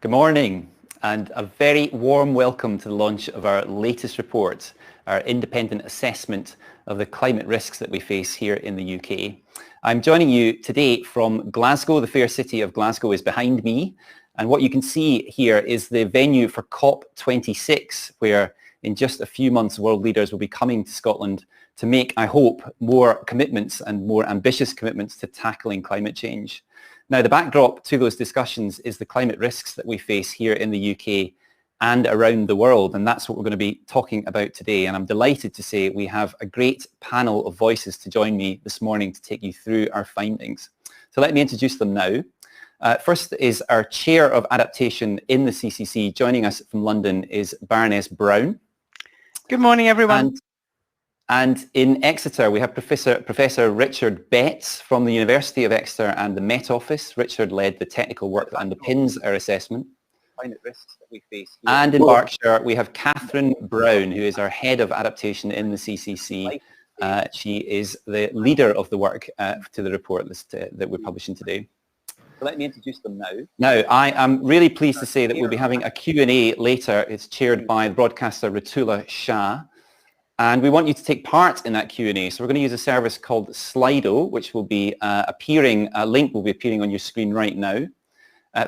Good morning and a very warm welcome to the launch of our latest report, our independent assessment of the climate risks that we face here in the UK. I'm joining you today from Glasgow. The fair city of Glasgow is behind me, and what you can see here is the venue for COP26, where in just a few months world leaders will be coming to Scotland to make, I hope, more commitments and more ambitious commitments to tackling climate change. Now, the backdrop to those discussions is the climate risks that we face here in the UK and around the world, and that's what we're going to be talking about today. And I'm delighted to say we have a great panel of voices to join me this morning to take you through our findings. So let me introduce them now. First is our Chair of Adaptation in the CCC. Joining us from London is Baroness Brown. Good morning, everyone. And in Exeter, we have Professor Richard Betts from the University of Exeter and the Met Office. Richard led the technical work that underpins our assessment. Climate risks that we face here. And in Berkshire, we have Catherine Brown, who is our Head of Adaptation in the CCC. She is the leader of the work to the report list that we're publishing today. So let me introduce them now. Now, I am really pleased to say that we'll be having a Q&A later. It's chaired by broadcaster Ratula Shah. And we want you to take part in that Q&A. So we're going to use a service called Slido, which will be a link will be appearing on your screen right now.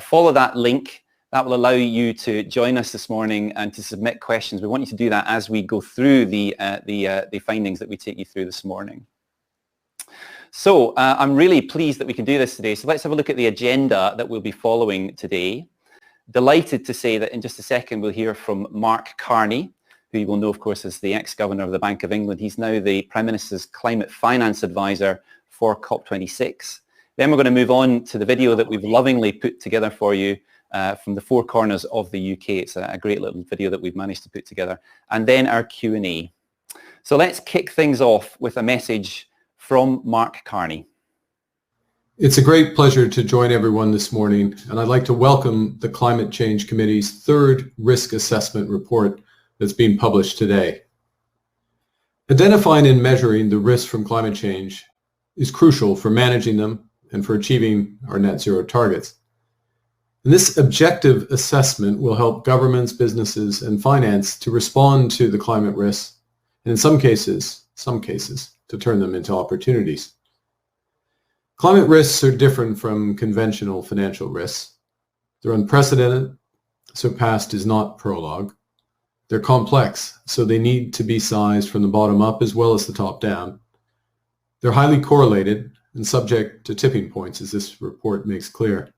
Follow that link. That will allow you to join us this morning and to submit questions. We want you to do that as we go through the findings that we take you through this morning. So I'm really pleased that we can do this today. So let's have a look at the agenda that we'll be following today. Delighted to say that in just a second we'll hear from Mark Carney, who you will know, of course, as the ex-governor of the Bank of England. He's now the Prime Minister's Climate Finance Advisor for COP26. Then we're going to move on to the video that we've lovingly put together for you from the four corners of the UK. It's a great little video that we've managed to put together. And then our Q&A. So let's kick things off with a message from Mark Carney. It's a great pleasure to join everyone this morning, and I'd like to welcome the Climate Change Committee's third risk assessment report that's being published today. Identifying and measuring the risks from climate change is crucial for managing them and for achieving our net zero targets. And this objective assessment will help governments, businesses, and finance to respond to the climate risks, and in some cases, to turn them into opportunities. Climate risks are different from conventional financial risks. They're unprecedented, so past is not prologue. They're complex, so they need to be sized from the bottom up as well as the top down. They're highly correlated and subject to tipping points, as this report makes clear.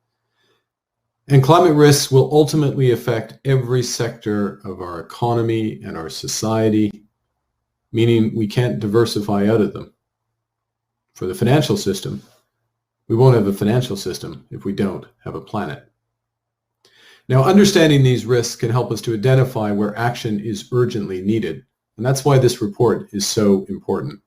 And climate risks will ultimately affect every sector of our economy and our society, meaning we can't diversify out of them. For the financial system, we won't have a financial system if we don't have a planet. Now, understanding these risks can help us to identify where action is urgently needed, and that's why this report is so important.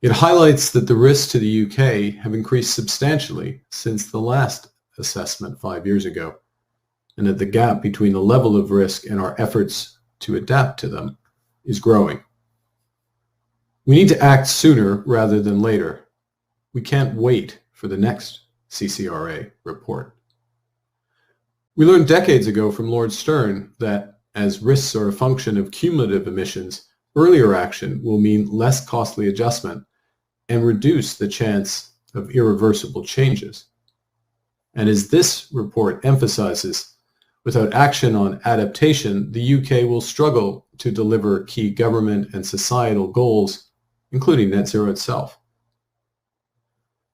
It highlights that the risks to the UK have increased substantially since the last assessment 5 years ago, and that the gap between the level of risk and our efforts to adapt to them is growing. We need to act sooner rather than later. We can't wait for the next CCRA report. We learned decades ago from Lord Stern that as risks are a function of cumulative emissions, earlier action will mean less costly adjustment and reduce the chance of irreversible changes. And as this report emphasizes, without action on adaptation, the UK will struggle to deliver key government and societal goals, including net zero itself.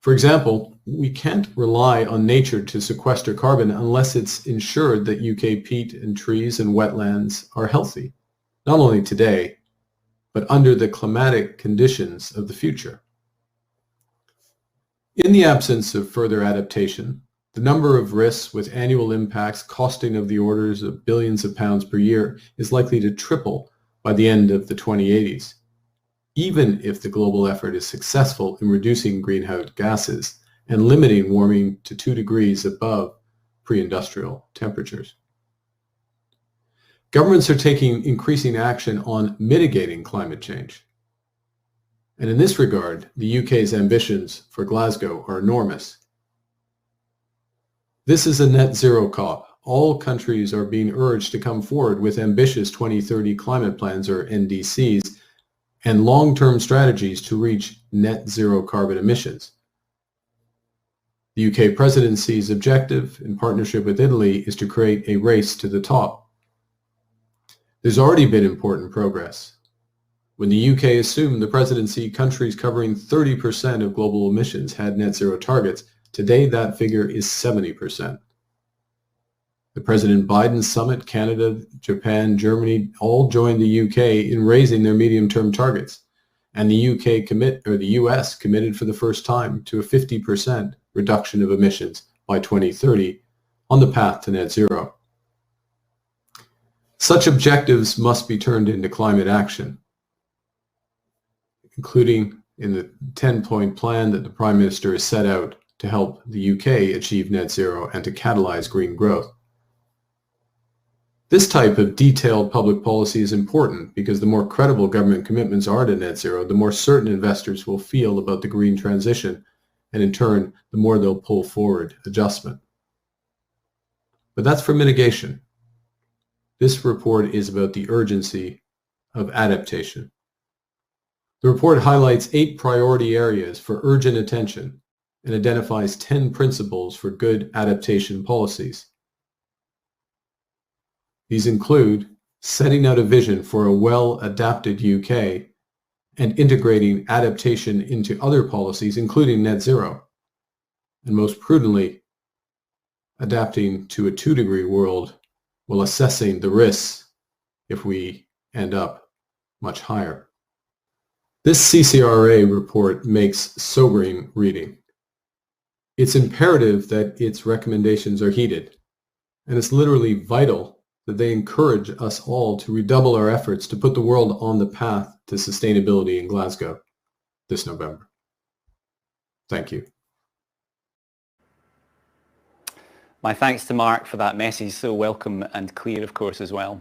For example, we can't rely on nature to sequester carbon unless it's ensured that UK peat and trees and wetlands are healthy, not only today, but under the climatic conditions of the future. In the absence of further adaptation, the number of risks with annual impacts costing of the orders of billions of pounds per year is likely to triple by the end of the 2080s. Even if the global effort is successful in reducing greenhouse gases and limiting warming to 2 degrees above pre-industrial temperatures. Governments are taking increasing action on mitigating climate change. And in this regard, the UK's ambitions for Glasgow are enormous. This is a net zero COP, all countries are being urged to come forward with ambitious 2030 climate plans, or NDCs, and long-term strategies to reach net zero carbon emissions. The UK presidency's objective, in partnership with Italy, is to create a race to the top. There's already been important progress. When the UK assumed the presidency, countries covering 30% of global emissions had net zero targets. Today, that figure is 70%. The President Biden summit, Canada, Japan, Germany all joined the UK in raising their medium-term targets. And the US committed for the first time to a 50% reduction of emissions by 2030 on the path to net zero. Such objectives must be turned into climate action, including in the 10-point plan that the Prime Minister has set out to help the UK achieve net zero and to catalyze green growth. This type of detailed public policy is important because the more credible government commitments are to net zero, the more certain investors will feel about the green transition, and in turn, the more they'll pull forward adjustment. But that's for mitigation. This report is about the urgency of adaptation. The report highlights 8 priority areas for urgent attention and identifies 10 principles for good adaptation policies. These include setting out a vision for a well-adapted UK and integrating adaptation into other policies, including net zero, and most prudently, adapting to a 2-degree world while assessing the risks if we end up much higher. This CCRA report makes sobering reading. It's imperative that its recommendations are heeded, and it's literally vital that they encourage us all to redouble our efforts to put the world on the path to sustainability in Glasgow this November. Thank you. My thanks to Mark for that message, so welcome and clear, of course, as well.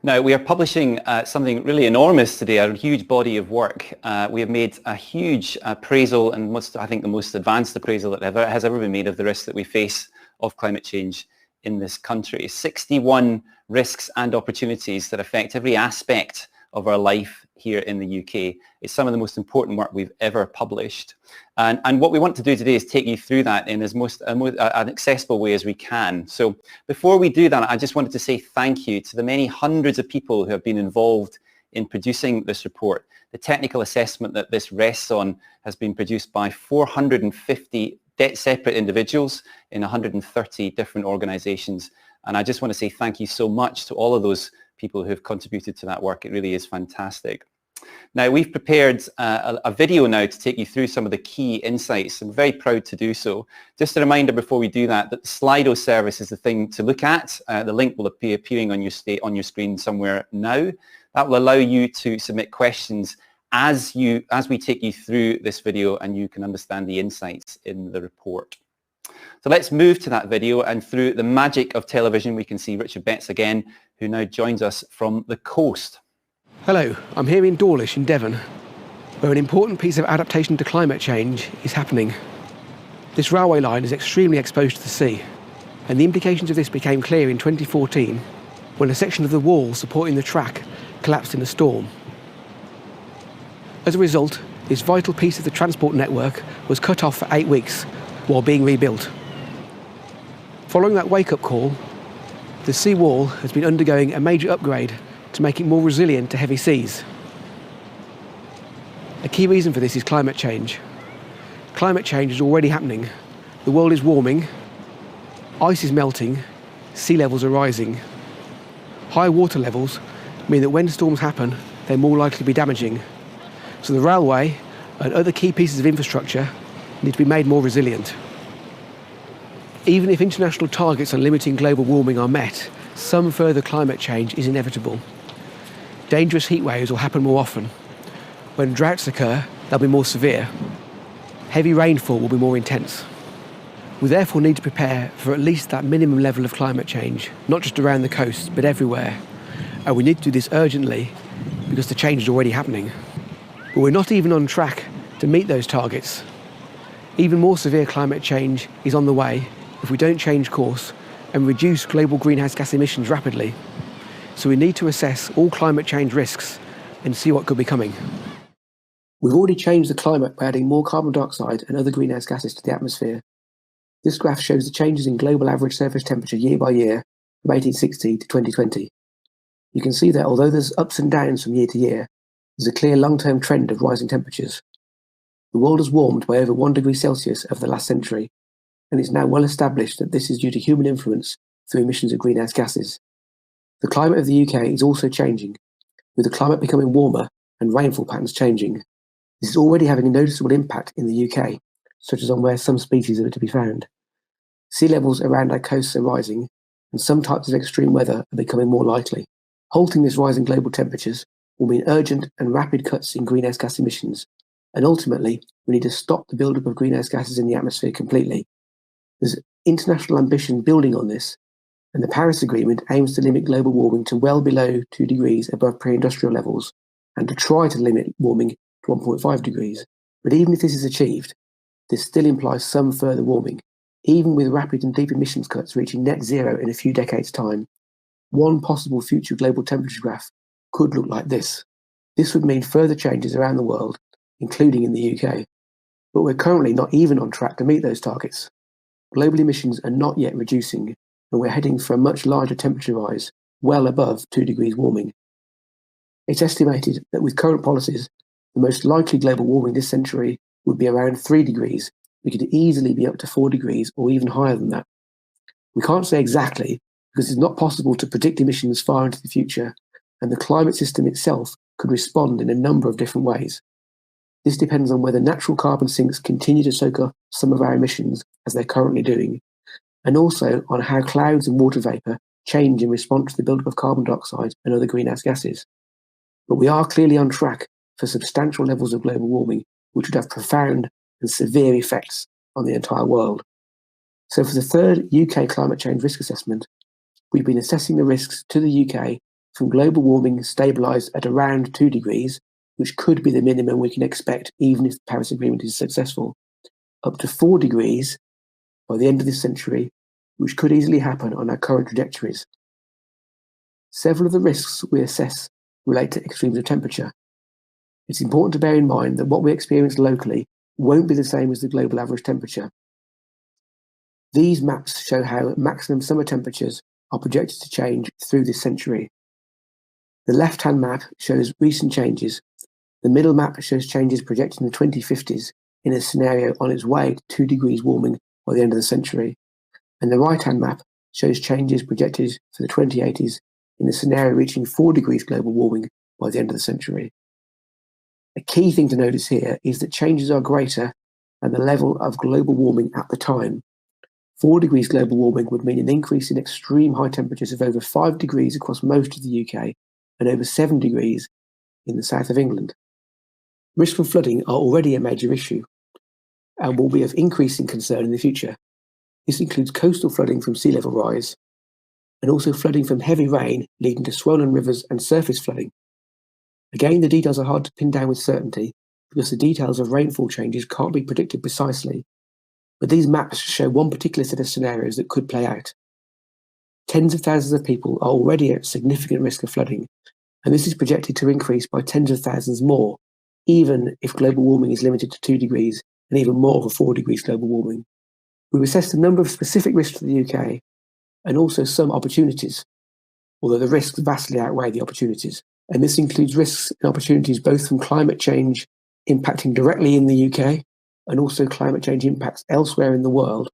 Now, we are publishing something really enormous today, a huge body of work. We have made a huge appraisal, and I think the most advanced appraisal that has ever been made of the risks that we face of climate change in this country. 61 risks and opportunities that affect every aspect of our life here in the UK. It's some of the most important work we've ever published. And what we want to do today is take you through that in as an accessible way as we can. So before we do that, I just wanted to say thank you to the many hundreds of people who have been involved in producing this report. The technical assessment that this rests on has been produced by 450 separate individuals in 130 different organizations. And I just want to say thank you so much to all of those people who have contributed to that work. It really is fantastic. Now, we've prepared a video now to take you through some of the key insights. I'm very proud to do so. Just a reminder before we do that the Slido service is the thing to look at. The link will be appearing on your screen somewhere now. That will allow you to submit questions as we take you through this video, and you can understand the insights in the report. So let's move to that video, and through the magic of television we can see Richard Betts again, who now joins us from the coast. Hello, I'm here in Dawlish in Devon, where an important piece of adaptation to climate change is happening. This railway line is extremely exposed to the sea, and the implications of this became clear in 2014 when a section of the wall supporting the track collapsed in a storm. As a result, this vital piece of the transport network was cut off for 8 weeks while being rebuilt. Following that wake-up call, the sea wall has been undergoing a major upgrade to make it more resilient to heavy seas. A key reason for this is climate change. Climate change is already happening. The world is warming, ice is melting, sea levels are rising. High water levels mean that when storms happen, they're more likely to be damaging. So the railway and other key pieces of infrastructure need to be made more resilient. Even if international targets on limiting global warming are met, some further climate change is inevitable. Dangerous heat waves will happen more often. When droughts occur, they'll be more severe. Heavy rainfall will be more intense. We therefore need to prepare for at least that minimum level of climate change, not just around the coast, but everywhere. And we need to do this urgently because the change is already happening. But we're not even on track to meet those targets. Even more severe climate change is on the way if we don't change course and reduce global greenhouse gas emissions rapidly. So we need to assess all climate change risks and see what could be coming. We've already changed the climate by adding more carbon dioxide and other greenhouse gases to the atmosphere. This graph shows the changes in global average surface temperature year by year from 1860 to 2020. You can see that although there's ups and downs from year to year, there's a clear long-term trend of rising temperatures. The world has warmed by over 1 degree Celsius over the last century, and it's now well established that this is due to human influence through emissions of greenhouse gases. The climate of the UK is also changing, with the climate becoming warmer and rainfall patterns changing. This is already having a noticeable impact in the UK, such as on where some species are to be found. Sea levels around our coasts are rising, and some types of extreme weather are becoming more likely. Halting this rise in global temperatures will mean urgent and rapid cuts in greenhouse gas emissions, and ultimately, we need to stop the buildup of greenhouse gases in the atmosphere completely. There's international ambition building on this, and the Paris Agreement aims to limit global warming to well below 2 degrees above pre-industrial levels, and to try to limit warming to 1.5 degrees. But even if this is achieved, this still implies some further warming, even with rapid and deep emissions cuts reaching net zero in a few decades' time. One possible future global temperature graph could look like this. This would mean further changes around the world, including in the UK. But we're currently not even on track to meet those targets. Global emissions are not yet reducing, and we're heading for a much larger temperature rise, well above 2 degrees warming. It's estimated that with current policies, the most likely global warming this century would be around 3 degrees. We could easily be up to 4 degrees or even higher than that. We can't say exactly because it's not possible to predict emissions far into the future, and the climate system itself could respond in a number of different ways. This depends on whether natural carbon sinks continue to soak up some of our emissions, as they're currently doing, and also on how clouds and water vapour change in response to the buildup of carbon dioxide and other greenhouse gases. But we are clearly on track for substantial levels of global warming, which would have profound and severe effects on the entire world. So for the third UK climate change risk assessment, we've been assessing the risks to the UK from global warming stabilised at around 2 degrees, which could be the minimum we can expect even if the Paris Agreement is successful, up to 4 degrees by the end of this century, which could easily happen on our current trajectories. Several of the risks we assess relate to extremes of temperature. It's important to bear in mind that what we experience locally won't be the same as the global average temperature. These maps show how maximum summer temperatures are projected to change through this century. The left-hand map shows recent changes. The middle map shows changes projected in the 2050s in a scenario on its way to 2 degrees warming by the end of the century. And the right-hand map shows changes projected for the 2080s in a scenario reaching 4 degrees global warming by the end of the century. A key thing to notice here is that changes are greater than the level of global warming at the time. 4 degrees global warming would mean an increase in extreme high temperatures of over 5 degrees across most of the UK and over 7 degrees in the south of England. Risk from flooding are already a major issue and will be of increasing concern in the future. This includes coastal flooding from sea level rise and also flooding from heavy rain leading to swollen rivers and surface flooding. Again, the details are hard to pin down with certainty because the details of rainfall changes can't be predicted precisely, but these maps show one particular set of scenarios that could play out. Tens of thousands of people are already at significant risk of flooding, and this is projected to increase by tens of thousands more, even if global warming is limited to 2 degrees and even more for 4 degrees global warming. We've assessed a number of specific risks to the UK and also some opportunities, although the risks vastly outweigh the opportunities. And this includes risks and opportunities both from climate change impacting directly in the UK and also climate change impacts elsewhere in the world,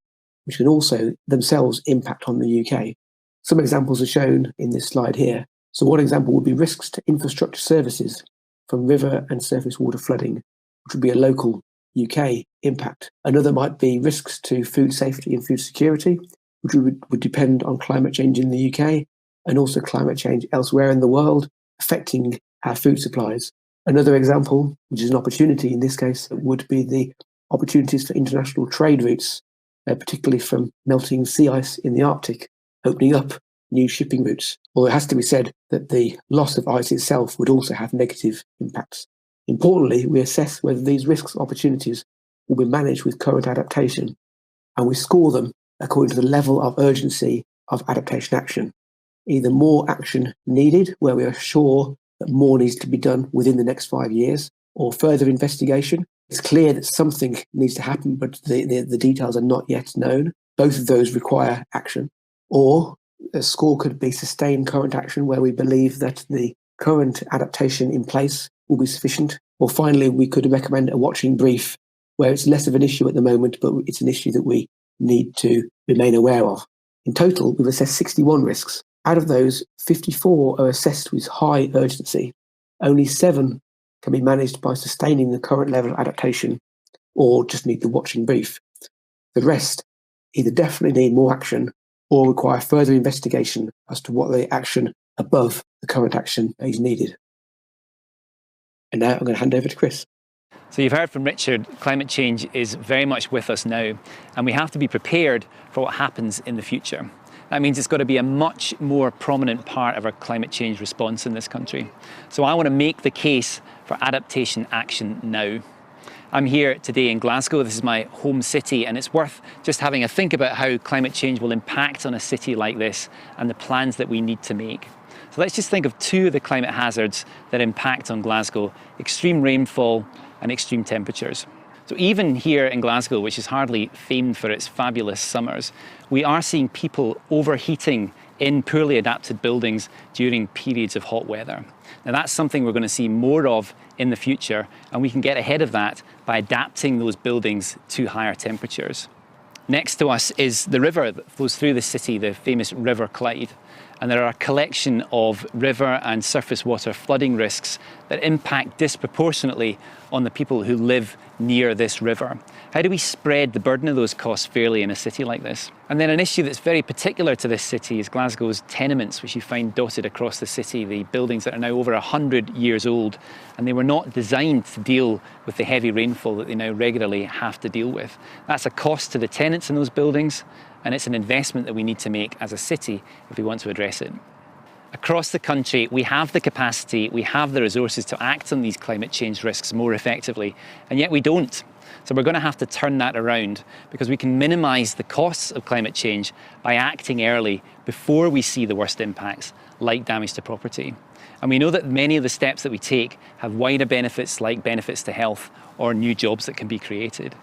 which can also themselves impact on the UK. Some examples are shown in this slide here. So one example would be risks to infrastructure services from river and surface water flooding, which would be a local UK impact. Another might be risks to food safety and food security, which would depend on climate change in the UK and also climate change elsewhere in the world, affecting our food supplies. Another example, which is an opportunity in this case, would be the opportunities for international trade routes, particularly from melting sea ice in the Arctic, opening up new shipping routes. Although it has to be said that the loss of ice itself would also have negative impacts. Importantly, we assess whether these risks and opportunities will be managed with current adaptation, and we score them according to the level of urgency of adaptation action. Either more action needed, where we are sure that more needs to be done within the next 5 years, or further investigation. It's clear that something needs to happen, but the details are not yet known. Both of those require action. Or a score could be sustained current action, where we believe that the current adaptation in place will be sufficient. Or finally, we could recommend a watching brief, where it's less of an issue at the moment, but it's an issue that we need to remain aware of. In total, we've assessed 61 risks. Out of those, 54 are assessed with high urgency. Only 7 can be managed by sustaining the current level of adaptation or just need the watching brief. The rest either definitely need more action or require further investigation as to what the action above the current action is needed. And now I'm going to hand over to Chris. So you've heard from Richard, climate change is very much with us now, and we have to be prepared for what happens in the future. That means it's got to be a much more prominent part of our climate change response in this country. So I want to make the case for adaptation action now. I'm here today in Glasgow. This is my home city, and it's worth just having a think about how climate change will impact on a city like this and the plans that we need to make. So let's just think of 2 of the climate hazards that impact on Glasgow: extreme rainfall and extreme temperatures. So even here in Glasgow, which is hardly famed for its fabulous summers, we are seeing people overheating in poorly adapted buildings during periods of hot weather. Now that's something we're going to see more of in the future, and we can get ahead of that by adapting those buildings to higher temperatures. Next to us is the river that flows through the city, the famous River Clyde. And there are a collection of river and surface water flooding risks that impact disproportionately on the people who live near this river. How do we spread the burden of those costs fairly in a city like this? And then an issue that's very particular to this city is Glasgow's tenements, which you find dotted across the city, the buildings that are now over 100 years old, and they were not designed to deal with the heavy rainfall that they now regularly have to deal with. That's a cost to the tenants in those buildings, and it's an investment that we need to make as a city if we want to address it. Across the country, we have the capacity, we have the resources to act on these climate change risks more effectively, and yet we don't. So we're going to have to turn that around, because we can minimise the costs of climate change by acting early before we see the worst impacts, like damage to property. And we know that many of the steps that we take have wider benefits, like benefits to health or new jobs that can be created.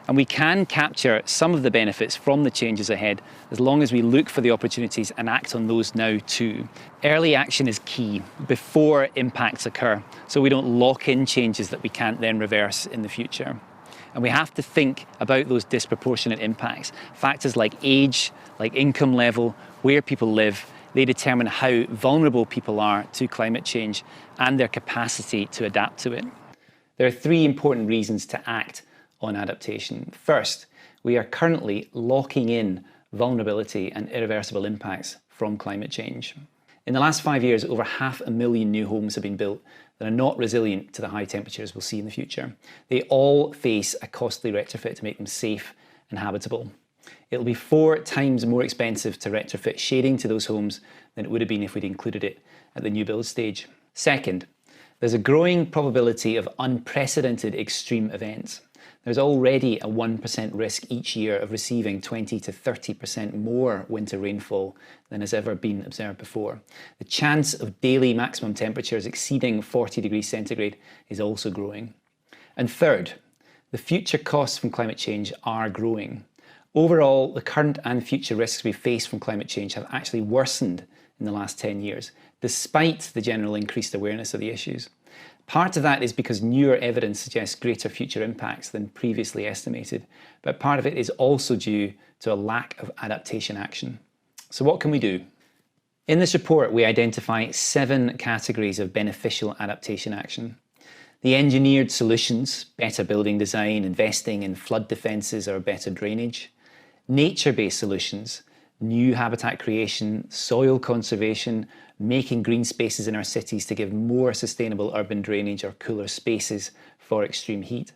And we can capture some of the benefits from the changes ahead as long as we look for the opportunities and act on those now too. Early action is key before impacts occur, so we don't lock in changes that we can't then reverse in the future. And we have to think about those disproportionate impacts. Factors like age, like income level, where people live, they determine how vulnerable people are to climate change and their capacity to adapt to it. There are 3 important reasons to act on adaptation. First, we are currently locking in vulnerability and irreversible impacts from climate change. In the last 5 years, over 500,000 new homes have been built that are not resilient to the high temperatures we'll see in the future. They all face a costly retrofit to make them safe and habitable. It'll be 4 times more expensive to retrofit shading to those homes than it would have been if we'd included it at the new build stage. Second, there's a growing probability of unprecedented extreme events. There's already a 1% risk each year of receiving 20 to 30% more winter rainfall than has ever been observed before. The chance of daily maximum temperatures exceeding 40 degrees centigrade is also growing. And third, the future costs from climate change are growing. Overall, the current and future risks we face from climate change have actually worsened in the last 10 years, despite the general increased awareness of the issues. Part of that is because newer evidence suggests greater future impacts than previously estimated, but part of it is also due to a lack of adaptation action. So what can we do? In this report, we identify 7 categories of beneficial adaptation action. The engineered solutions, better building design, investing in flood defences or better drainage. Nature-based solutions, new habitat creation, soil conservation, making green spaces in our cities to give more sustainable urban drainage or cooler spaces for extreme heat.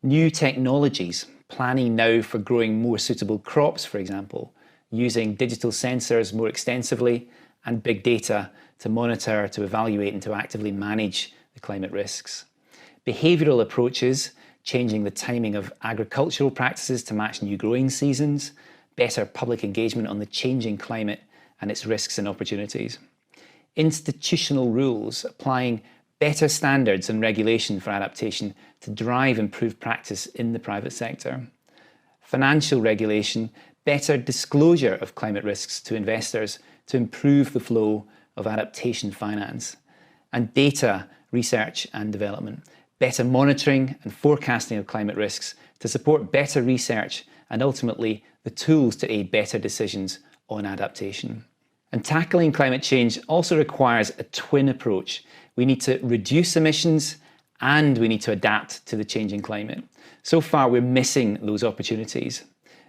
New technologies, planning now for growing more suitable crops, for example, using digital sensors more extensively and big data to monitor, to evaluate and to actively manage the climate risks. Behavioural approaches, changing the timing of agricultural practices to match new growing seasons, better public engagement on the changing climate and its risks and opportunities. Institutional rules applying better standards and regulation for adaptation to drive improved practice in the private sector. Financial regulation, better disclosure of climate risks to investors to improve the flow of adaptation finance. And data, research and development, better monitoring and forecasting of climate risks to support better research and ultimately the tools to aid better decisions on adaptation. And tackling climate change also requires a twin approach. We need to reduce emissions and we need to adapt to the changing climate. So far, we're missing those opportunities.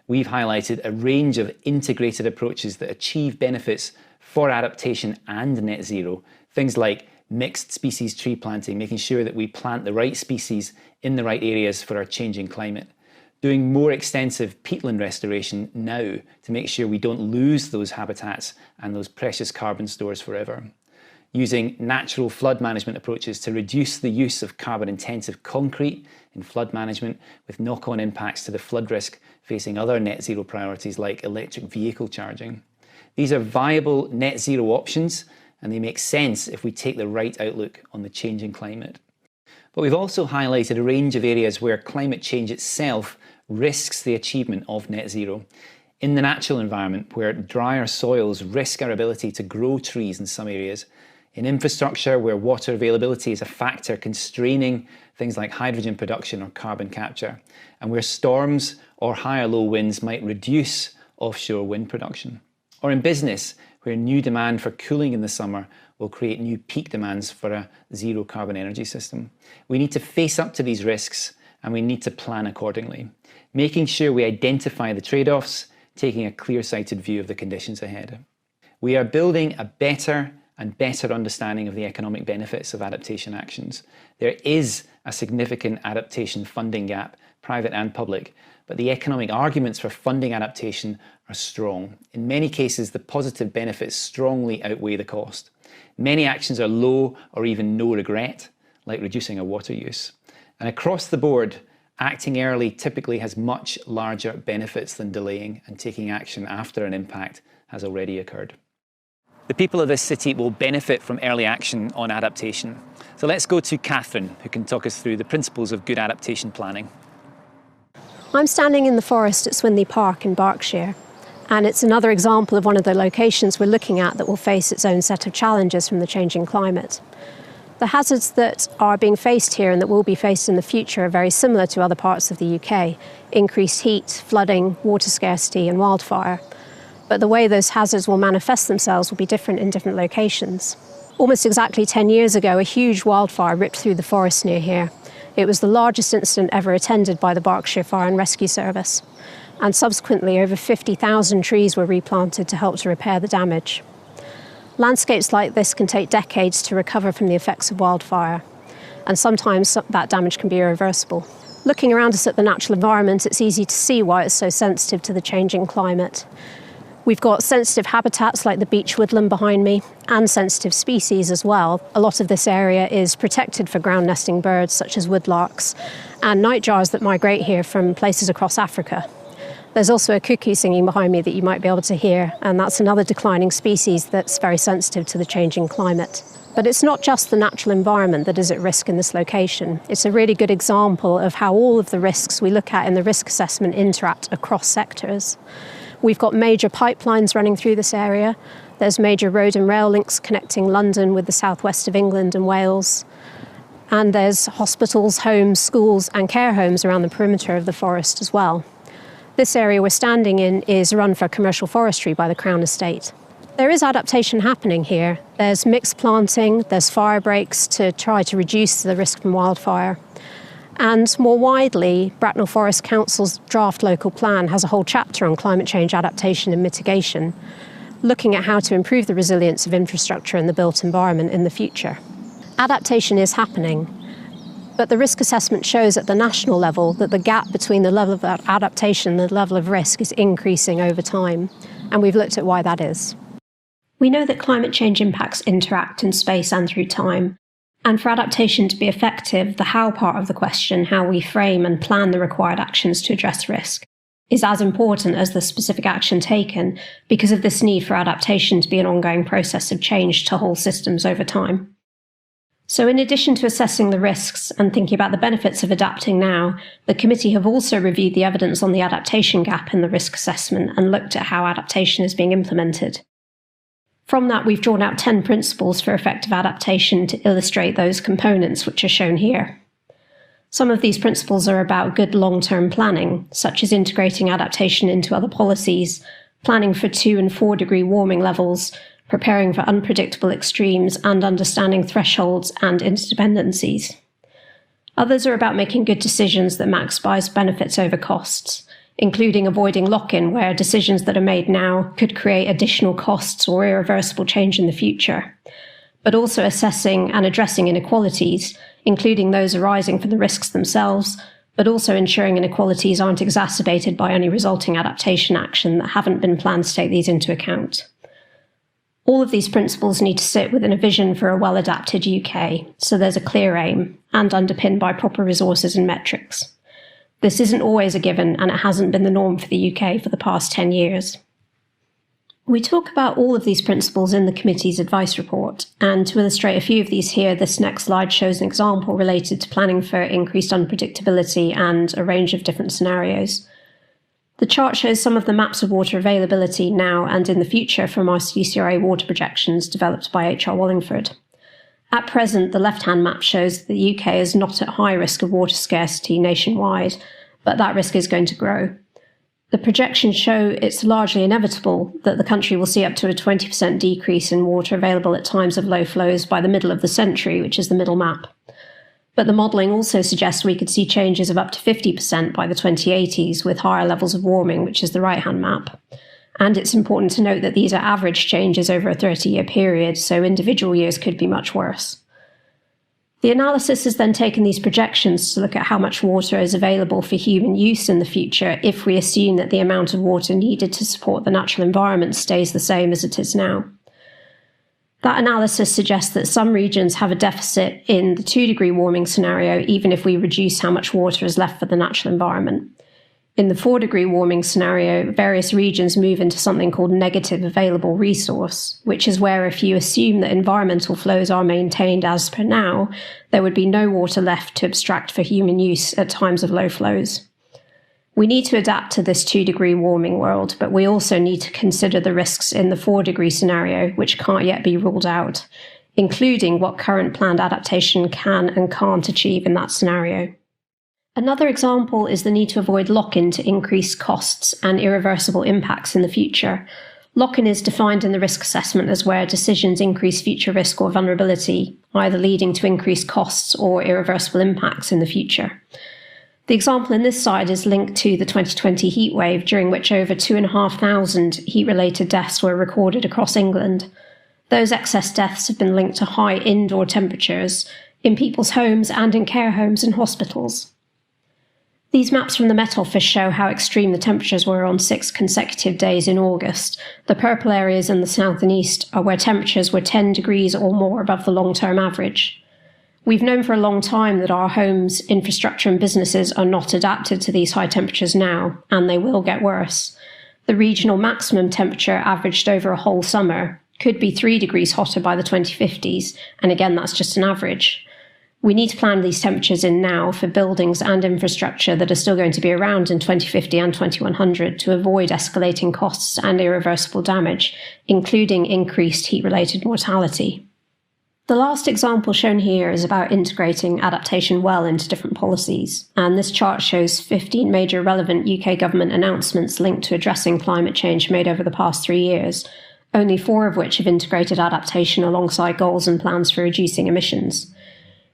We've highlighted a range of integrated approaches that achieve benefits for adaptation and net zero. Things like mixed species tree planting, making sure that we plant the right species in the right areas for our changing climate. Doing more extensive peatland restoration now to make sure we don't lose those habitats and those precious carbon stores forever. Using natural flood management approaches to reduce the use of carbon-intensive concrete in flood management with knock-on impacts to the flood risk facing other net zero priorities like electric vehicle charging. These are viable net zero options and they make sense if we take the right outlook on the changing climate. But we've also highlighted a range of areas where climate change itself risks the achievement of net zero. In the natural environment, where drier soils risk our ability to grow trees in some areas. In infrastructure, where water availability is a factor constraining things like hydrogen production or carbon capture. And where storms or higher low winds might reduce offshore wind production. Or in business, where new demand for cooling in the summer will create new peak demands for a zero carbon energy system. We need to face up to these risks and we need to plan accordingly, making sure we identify the trade-offs, taking a clear-sighted view of the conditions ahead. We are building a better and better understanding of the economic benefits of adaptation actions. There is a significant adaptation funding gap, private and public, but the economic arguments for funding adaptation are strong. In many cases, the positive benefits strongly outweigh the cost. Many actions are low or even no regret, like reducing our water use. And across the board, acting early typically has much larger benefits than delaying and taking action after an impact has already occurred. The people of this city will benefit from early action on adaptation. So let's go to Catherine, who can talk us through the principles of good adaptation planning. I'm standing in the forest at Swinley Park in Berkshire, and it's another example of one of the locations we're looking at that will face its own set of challenges from the changing climate. The hazards that are being faced here and that will be faced in the future are very similar to other parts of the UK: increased heat, flooding, water scarcity and wildfire. But the way those hazards will manifest themselves will be different in different locations. Almost exactly 10 years ago, a huge wildfire ripped through the forest near here. It was the largest incident ever attended by the Berkshire Fire and Rescue Service. And subsequently, over 50,000 trees were replanted to help to repair the damage. Landscapes like this can take decades to recover from the effects of wildfire, and sometimes that damage can be irreversible. Looking around us at the natural environment, it's easy to see why it's so sensitive to the changing climate. We've got sensitive habitats like the beech woodland behind me, and sensitive species as well. A lot of this area is protected for ground nesting birds such as woodlarks and nightjars that migrate here from places across Africa. There's also a cuckoo singing behind me that you might be able to hear, and that's another declining species that's very sensitive to the changing climate. But it's not just the natural environment that is at risk in this location. It's a really good example of how all of the risks we look at in the risk assessment interact across sectors. We've got major pipelines running through this area. There's major road and rail links connecting London with the southwest of England and Wales. And there's hospitals, homes, schools and care homes around the perimeter of the forest as well. This area we're standing in is run for commercial forestry by the Crown Estate. There is adaptation happening here. There's mixed planting, there's fire breaks to try to reduce the risk from wildfire. And more widely, Bracknell Forest Council's draft local plan has a whole chapter on climate change adaptation and mitigation, looking at how to improve the resilience of infrastructure and the built environment in the future. Adaptation is happening, but the risk assessment shows at the national level that the gap between the level of adaptation and the level of risk is increasing over time, and we've looked at why that is. We know that climate change impacts interact in space and through time. And for adaptation to be effective, the how part of the question, how we frame and plan the required actions to address risk, is as important as the specific action taken because of this need for adaptation to be an ongoing process of change to whole systems over time. So in addition to assessing the risks and thinking about the benefits of adapting now, the committee have also reviewed the evidence on the adaptation gap in the risk assessment and looked at how adaptation is being implemented. From that, we've drawn out 10 principles for effective adaptation to illustrate those components which are shown here. Some of these principles are about good long-term planning, such as integrating adaptation into other policies, planning for 2 and 4 degree warming levels, preparing for unpredictable extremes, and understanding thresholds and interdependencies. Others are about making good decisions that maximize benefits over costs, including avoiding lock-in, where decisions that are made now could create additional costs or irreversible change in the future, but also assessing and addressing inequalities, including those arising from the risks themselves, but also ensuring inequalities aren't exacerbated by any resulting adaptation action that haven't been planned to take these into account. All of these principles need to sit within a vision for a well-adapted UK, so there's a clear aim, and underpinned by proper resources and metrics. This isn't always a given, and it hasn't been the norm for the UK for the past 10 years. We talk about all of these principles in the committee's advice report, and to illustrate a few of these here, this next slide shows an example related to planning for increased unpredictability and a range of different scenarios. The chart shows some of the maps of water availability now and in the future from our CCRA water projections developed by HR Wallingford. At present, the left-hand map shows that the UK is not at high risk of water scarcity nationwide, but that risk is going to grow. The projections show it's largely inevitable that the country will see up to a 20% decrease in water available at times of low flows by the middle of the century, which is the middle map. But the modelling also suggests we could see changes of up to 50% by the 2080s with higher levels of warming, which is the right-hand map. And it's important to note that these are average changes over a 30-year period, so individual years could be much worse. The analysis has then taken these projections to look at how much water is available for human use in the future if we assume that the amount of water needed to support the natural environment stays the same as it is now. That analysis suggests that some regions have a deficit in the 2 degree warming scenario, even if we reduce how much water is left for the natural environment. In the 4 degree warming scenario, various regions move into something called negative available resource, which is where if you assume that environmental flows are maintained as per now, there would be no water left to abstract for human use at times of low flows. We need to adapt to this 2 degree warming world, but we also need to consider the risks in the 4 degree scenario, which can't yet be ruled out, including what current planned adaptation can and can't achieve in that scenario. Another example is the need to avoid lock-in to increase costs and irreversible impacts in the future. Lock-in is defined in the risk assessment as where decisions increase future risk or vulnerability, either leading to increased costs or irreversible impacts in the future. The example in this slide is linked to the 2020 heatwave, during which over 2,500 heat-related deaths were recorded across England. Those excess deaths have been linked to high indoor temperatures in people's homes and in care homes and hospitals. These maps from the Met Office show how extreme the temperatures were on 6 consecutive days in August. The purple areas in the south and east are where temperatures were 10 degrees or more above the long-term average. We've known for a long time that our homes, infrastructure and businesses are not adapted to these high temperatures now, and they will get worse. The regional maximum temperature averaged over a whole summer could be 3 degrees hotter by the 2050s, and again that's just an average. We need to plan these temperatures in now for buildings and infrastructure that are still going to be around in 2050 and 2100 to avoid escalating costs and irreversible damage, including increased heat-related mortality. The last example shown here is about integrating adaptation well into different policies, and this chart shows 15 major relevant UK government announcements linked to addressing climate change made over the past 3 years, only 4 of which have integrated adaptation alongside goals and plans for reducing emissions.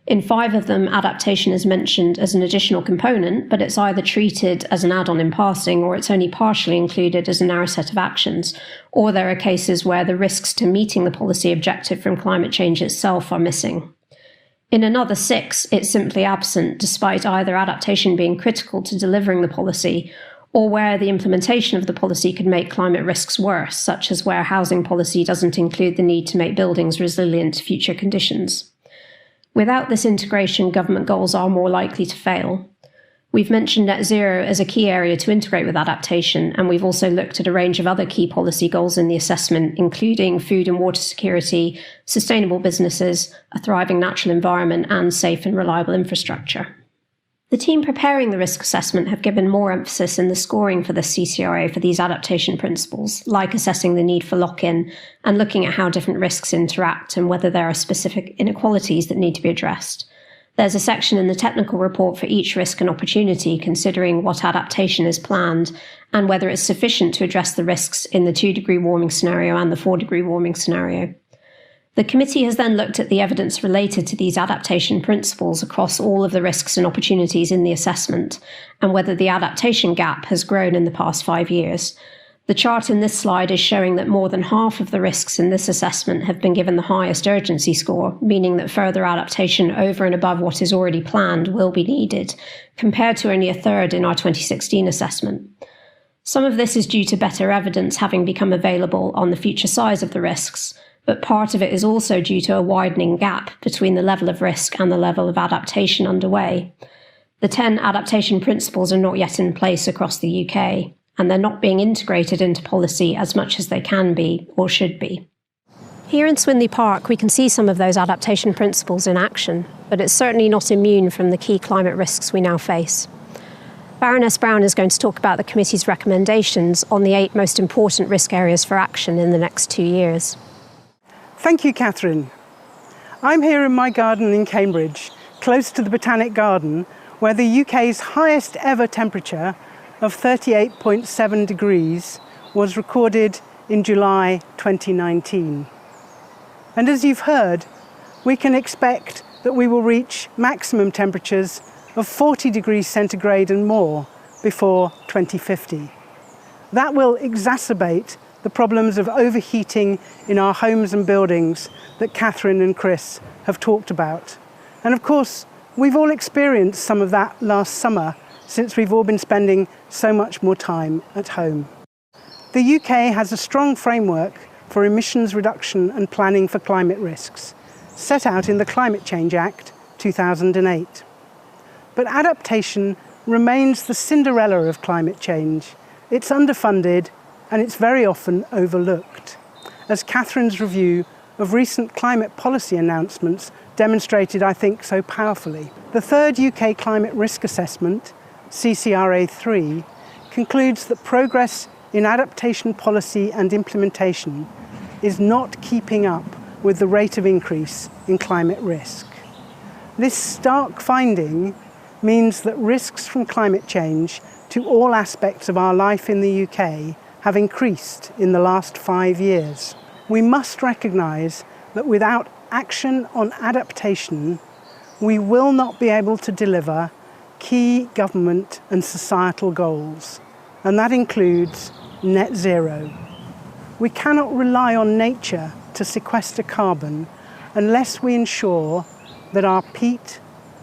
In 5 of them, adaptation is mentioned as an additional component, but it's either treated as an add-on in passing or it's only partially included as a narrow set of actions, or there are cases where the risks to meeting the policy objective from climate change itself are missing. In another 6, it's simply absent, despite either adaptation being critical to delivering the policy, or where the implementation of the policy could make climate risks worse, such as where housing policy doesn't include the need to make buildings resilient to future conditions. Without this integration, government goals are more likely to fail. We've mentioned net zero as a key area to integrate with adaptation, and we've also looked at a range of other key policy goals in the assessment, including food and water security, sustainable businesses, a thriving natural environment, and safe and reliable infrastructure. The team preparing the risk assessment have given more emphasis in the scoring for the CCRA for these adaptation principles, like assessing the need for lock-in and looking at how different risks interact and whether there are specific inequalities that need to be addressed. There's a section in the technical report for each risk and opportunity, considering what adaptation is planned and whether it's sufficient to address the risks in the 2-degree warming scenario and the 4-degree warming scenario. The committee has then looked at the evidence related to these adaptation principles across all of the risks and opportunities in the assessment and whether the adaptation gap has grown in the past 5 years. The chart in this slide is showing that more than half of the risks in this assessment have been given the highest urgency score, meaning that further adaptation over and above what is already planned will be needed, compared to only a third in our 2016 assessment. Some of this is due to better evidence having become available on the future size of the risks, but part of it is also due to a widening gap between the level of risk and the level of adaptation underway. The 10 adaptation principles are not yet in place across the UK, and they're not being integrated into policy as much as they can be or should be. Here in Swinley Park, we can see some of those adaptation principles in action, but it's certainly not immune from the key climate risks we now face. Baroness Brown is going to talk about the committee's recommendations on the 8 most important risk areas for action in the next 2 years. Thank you, Catherine. I'm here in my garden in Cambridge, close to the Botanic Garden, where the UK's highest ever temperature of 38.7 degrees was recorded in July 2019. And as you've heard, we can expect that we will reach maximum temperatures of 40 degrees centigrade and more before 2050. That will exacerbate the problems of overheating in our homes and buildings that Catherine and Chris have talked about. And of course, we've all experienced some of that last summer, since we've all been spending so much more time at home. The UK has a strong framework for emissions reduction and planning for climate risks, set out in the Climate Change Act 2008. But adaptation remains the Cinderella of climate change. It's underfunded and it's very often overlooked, as Catherine's review of recent climate policy announcements demonstrated, I think, so powerfully. The third UK Climate Risk Assessment, CCRA 3, concludes that progress in adaptation policy and implementation is not keeping up with the rate of increase in climate risk. This stark finding means that risks from climate change to all aspects of our life in the UK have increased in the last 5 years. We must recognise that without action on adaptation, we will not be able to deliver key government and societal goals, and that includes net zero. We cannot rely on nature to sequester carbon unless we ensure that our peat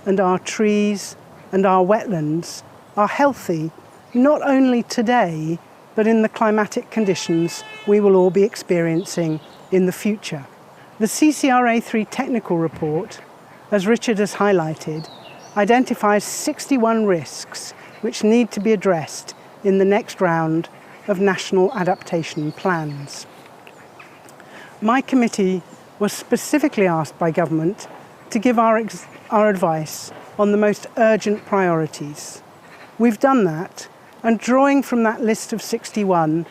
and our trees and our wetlands are healthy, not only today, but in the climatic conditions we will all be experiencing in the future. The CCRA 3 technical report, as Richard has highlighted, identifies 61 risks which need to be addressed in the next round of national adaptation plans. My committee was specifically asked by government to give our advice on the most urgent priorities. We've done that, and drawing from that list of 61,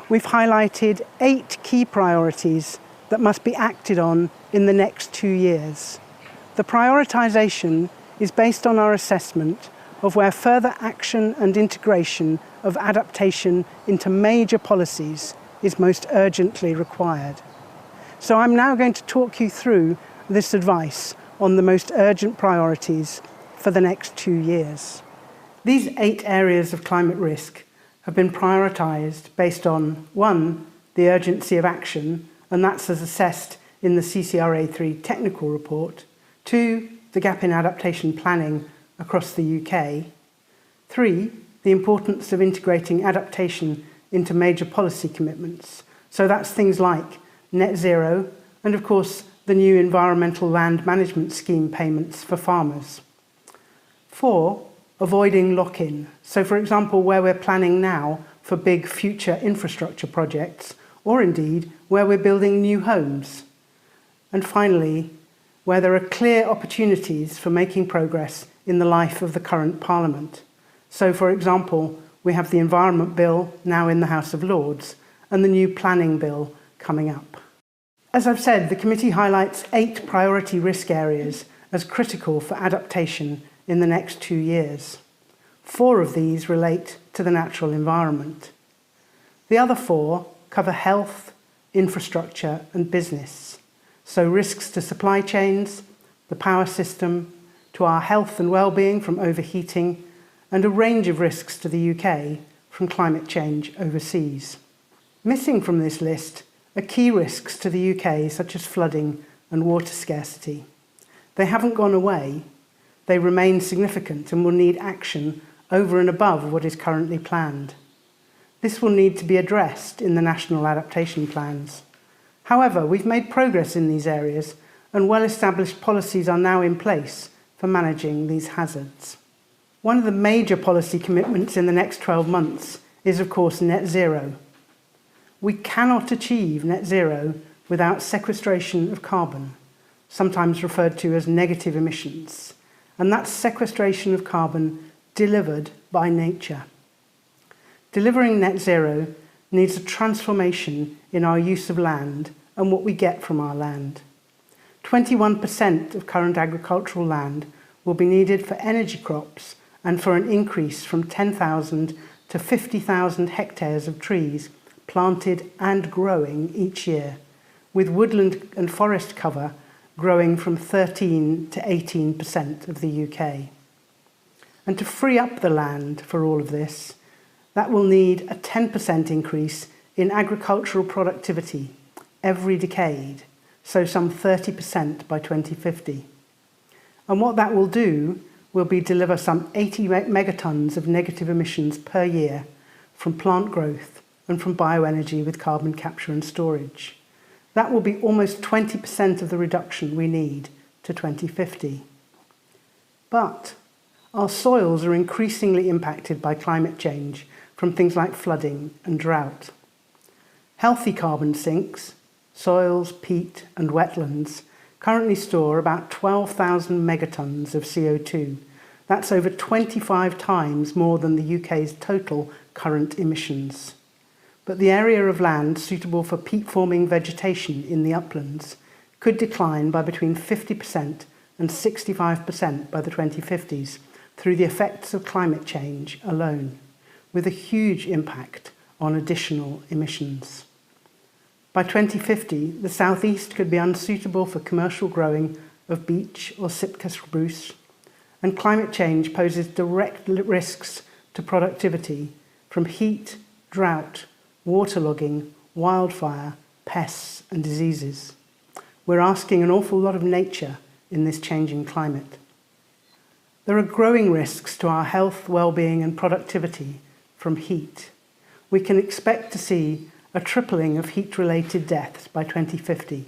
we've highlighted 8 key priorities that must be acted on in the next 2 years. The prioritisation is based on our assessment of where further action and integration of adaptation into major policies is most urgently required. So I'm now going to talk you through this advice on the most urgent priorities for the next 2 years. These 8 areas of climate risk have been prioritised based on 1, the urgency of action, and that's as assessed in the CCRA 3 technical report, 2, the gap in adaptation planning across the UK, 3, the importance of integrating adaptation into major policy commitments. So that's things like net zero and, of course, the new environmental land management scheme payments for farmers. 4, avoiding lock-in. So for example, where we're planning now for big future infrastructure projects, or indeed where we're building new homes. And finally, where there are clear opportunities for making progress in the life of the current Parliament. So for example, we have the Environment Bill now in the House of Lords and the new Planning Bill coming up. As I've said, the committee highlights 8 priority risk areas as critical for adaptation in the next 2 years. 4 of these relate to the natural environment. The other 4 cover health, infrastructure and business. So risks to supply chains, the power system, to our health and well-being from overheating, and a range of risks to the UK from climate change overseas. Missing from this list are key risks to the UK such as flooding and water scarcity. They haven't gone away. They remain significant and will need action over and above what is currently planned. This will need to be addressed in the national adaptation plans. However, we've made progress in these areas and well-established policies are now in place for managing these hazards. One of the major policy commitments in the next 12 months is, of course, net zero. We cannot achieve net zero without sequestration of carbon, sometimes referred to as negative emissions, and that's sequestration of carbon delivered by nature. Delivering net zero needs a transformation in our use of land and what we get from our land. 21% of current agricultural land will be needed for energy crops and for an increase from 10,000 to 50,000 hectares of trees planted and growing each year, with woodland and forest cover growing from 13 to 18% of the UK. And to free up the land for all of this, that will need a 10% increase in agricultural productivity every decade, so some 30% by 2050. And what that will do will be deliver some 80 megatons of negative emissions per year from plant growth and from bioenergy with carbon capture and storage. That will be almost 20% of the reduction we need to 2050. But our soils are increasingly impacted by climate change from things like flooding and drought. Healthy carbon sinks, soils, peat and wetlands currently store about 12,000 megatons of CO2. That's over 25 times more than the UK's total current emissions. But the area of land suitable for peat-forming vegetation in the uplands could decline by between 50% and 65% by the 2050s through the effects of climate change alone, with a huge impact on additional emissions. By 2050, the southeast could be unsuitable for commercial growing of beech or Sitka spruce, and climate change poses direct risks to productivity from heat, drought, waterlogging, wildfire, pests and diseases. We're asking an awful lot of nature in this changing climate. There are growing risks to our health, well-being and productivity from heat. We can expect to see a tripling of heat-related deaths by 2050,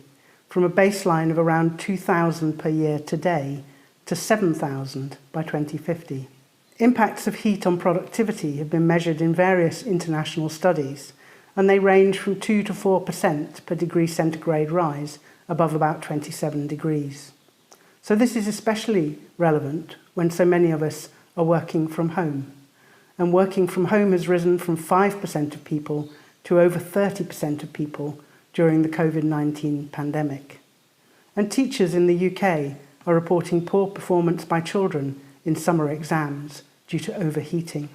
from a baseline of around 2,000 per year today to 7,000 by 2050. Impacts of heat on productivity have been measured in various international studies, and they range from 2 to 4% per degree centigrade rise above about 27 degrees. So this is especially relevant when so many of us are working from home. And working from home has risen from 5% of people to over 30% of people during the COVID-19 pandemic. And teachers in the UK are reporting poor performance by children in summer exams due to overheating.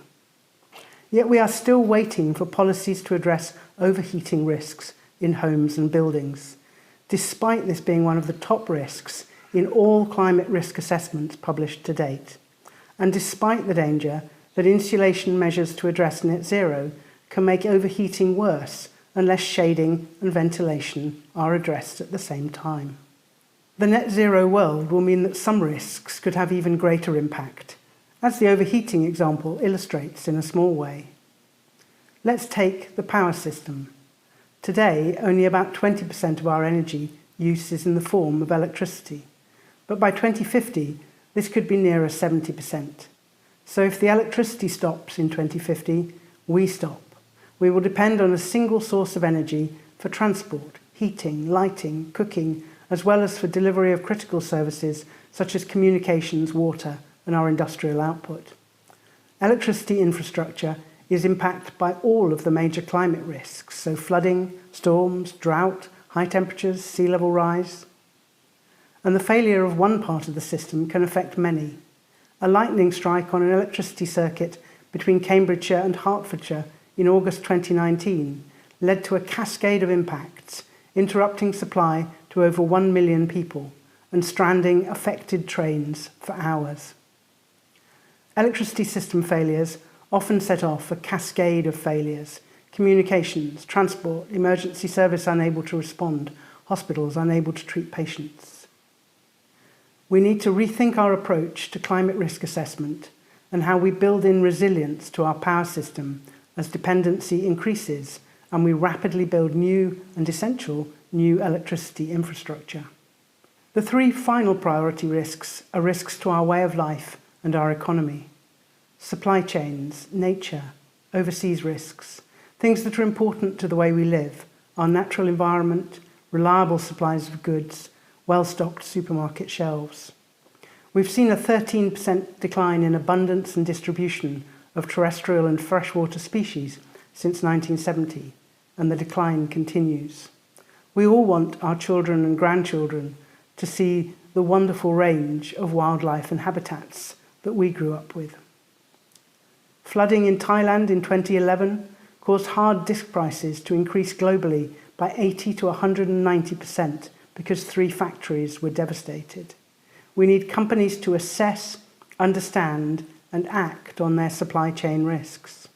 Yet we are still waiting for policies to address overheating risks in homes and buildings, despite this being one of the top risks in all climate risk assessments published to date, and despite the danger that insulation measures to address net zero can make overheating worse unless shading and ventilation are addressed at the same time. The net zero world will mean that some risks could have even greater impact, as the overheating example illustrates in a small way. Let's take the power system. Today, only about 20% of our energy use is in the form of electricity, but by 2050, this could be nearer 70%. So if the electricity stops in 2050, we stop. We will depend on a single source of energy for transport, heating, lighting, cooking, as well as for delivery of critical services such as communications, water, and our industrial output. Electricity infrastructure is impacted by all of the major climate risks, so flooding, storms, drought, high temperatures, sea level rise. And the failure of one part of the system can affect many. A lightning strike on an electricity circuit between Cambridgeshire and Hertfordshire in August 2019 led to a cascade of impacts, interrupting supply to over 1 million people and stranding affected trains for hours. Electricity system failures often set off a cascade of failures: communications, transport, emergency service unable to respond, hospitals unable to treat patients. We need to rethink our approach to climate risk assessment and how we build in resilience to our power system as dependency increases and we rapidly build new and essential new electricity infrastructure. The three final priority risks are risks to our way of life and our economy. Supply chains, nature, overseas risks, things that are important to the way we live, our natural environment, reliable supplies of goods, well-stocked supermarket shelves. We've seen a 13% decline in abundance and distribution of terrestrial and freshwater species since 1970, and the decline continues. We all want our children and grandchildren to see the wonderful range of wildlife and habitats that we grew up with. Flooding in Thailand in 2011 caused hard disk prices to increase globally by 80 to 190% because 3 factories were devastated. We need companies to assess, understand, and act on their supply chain risks.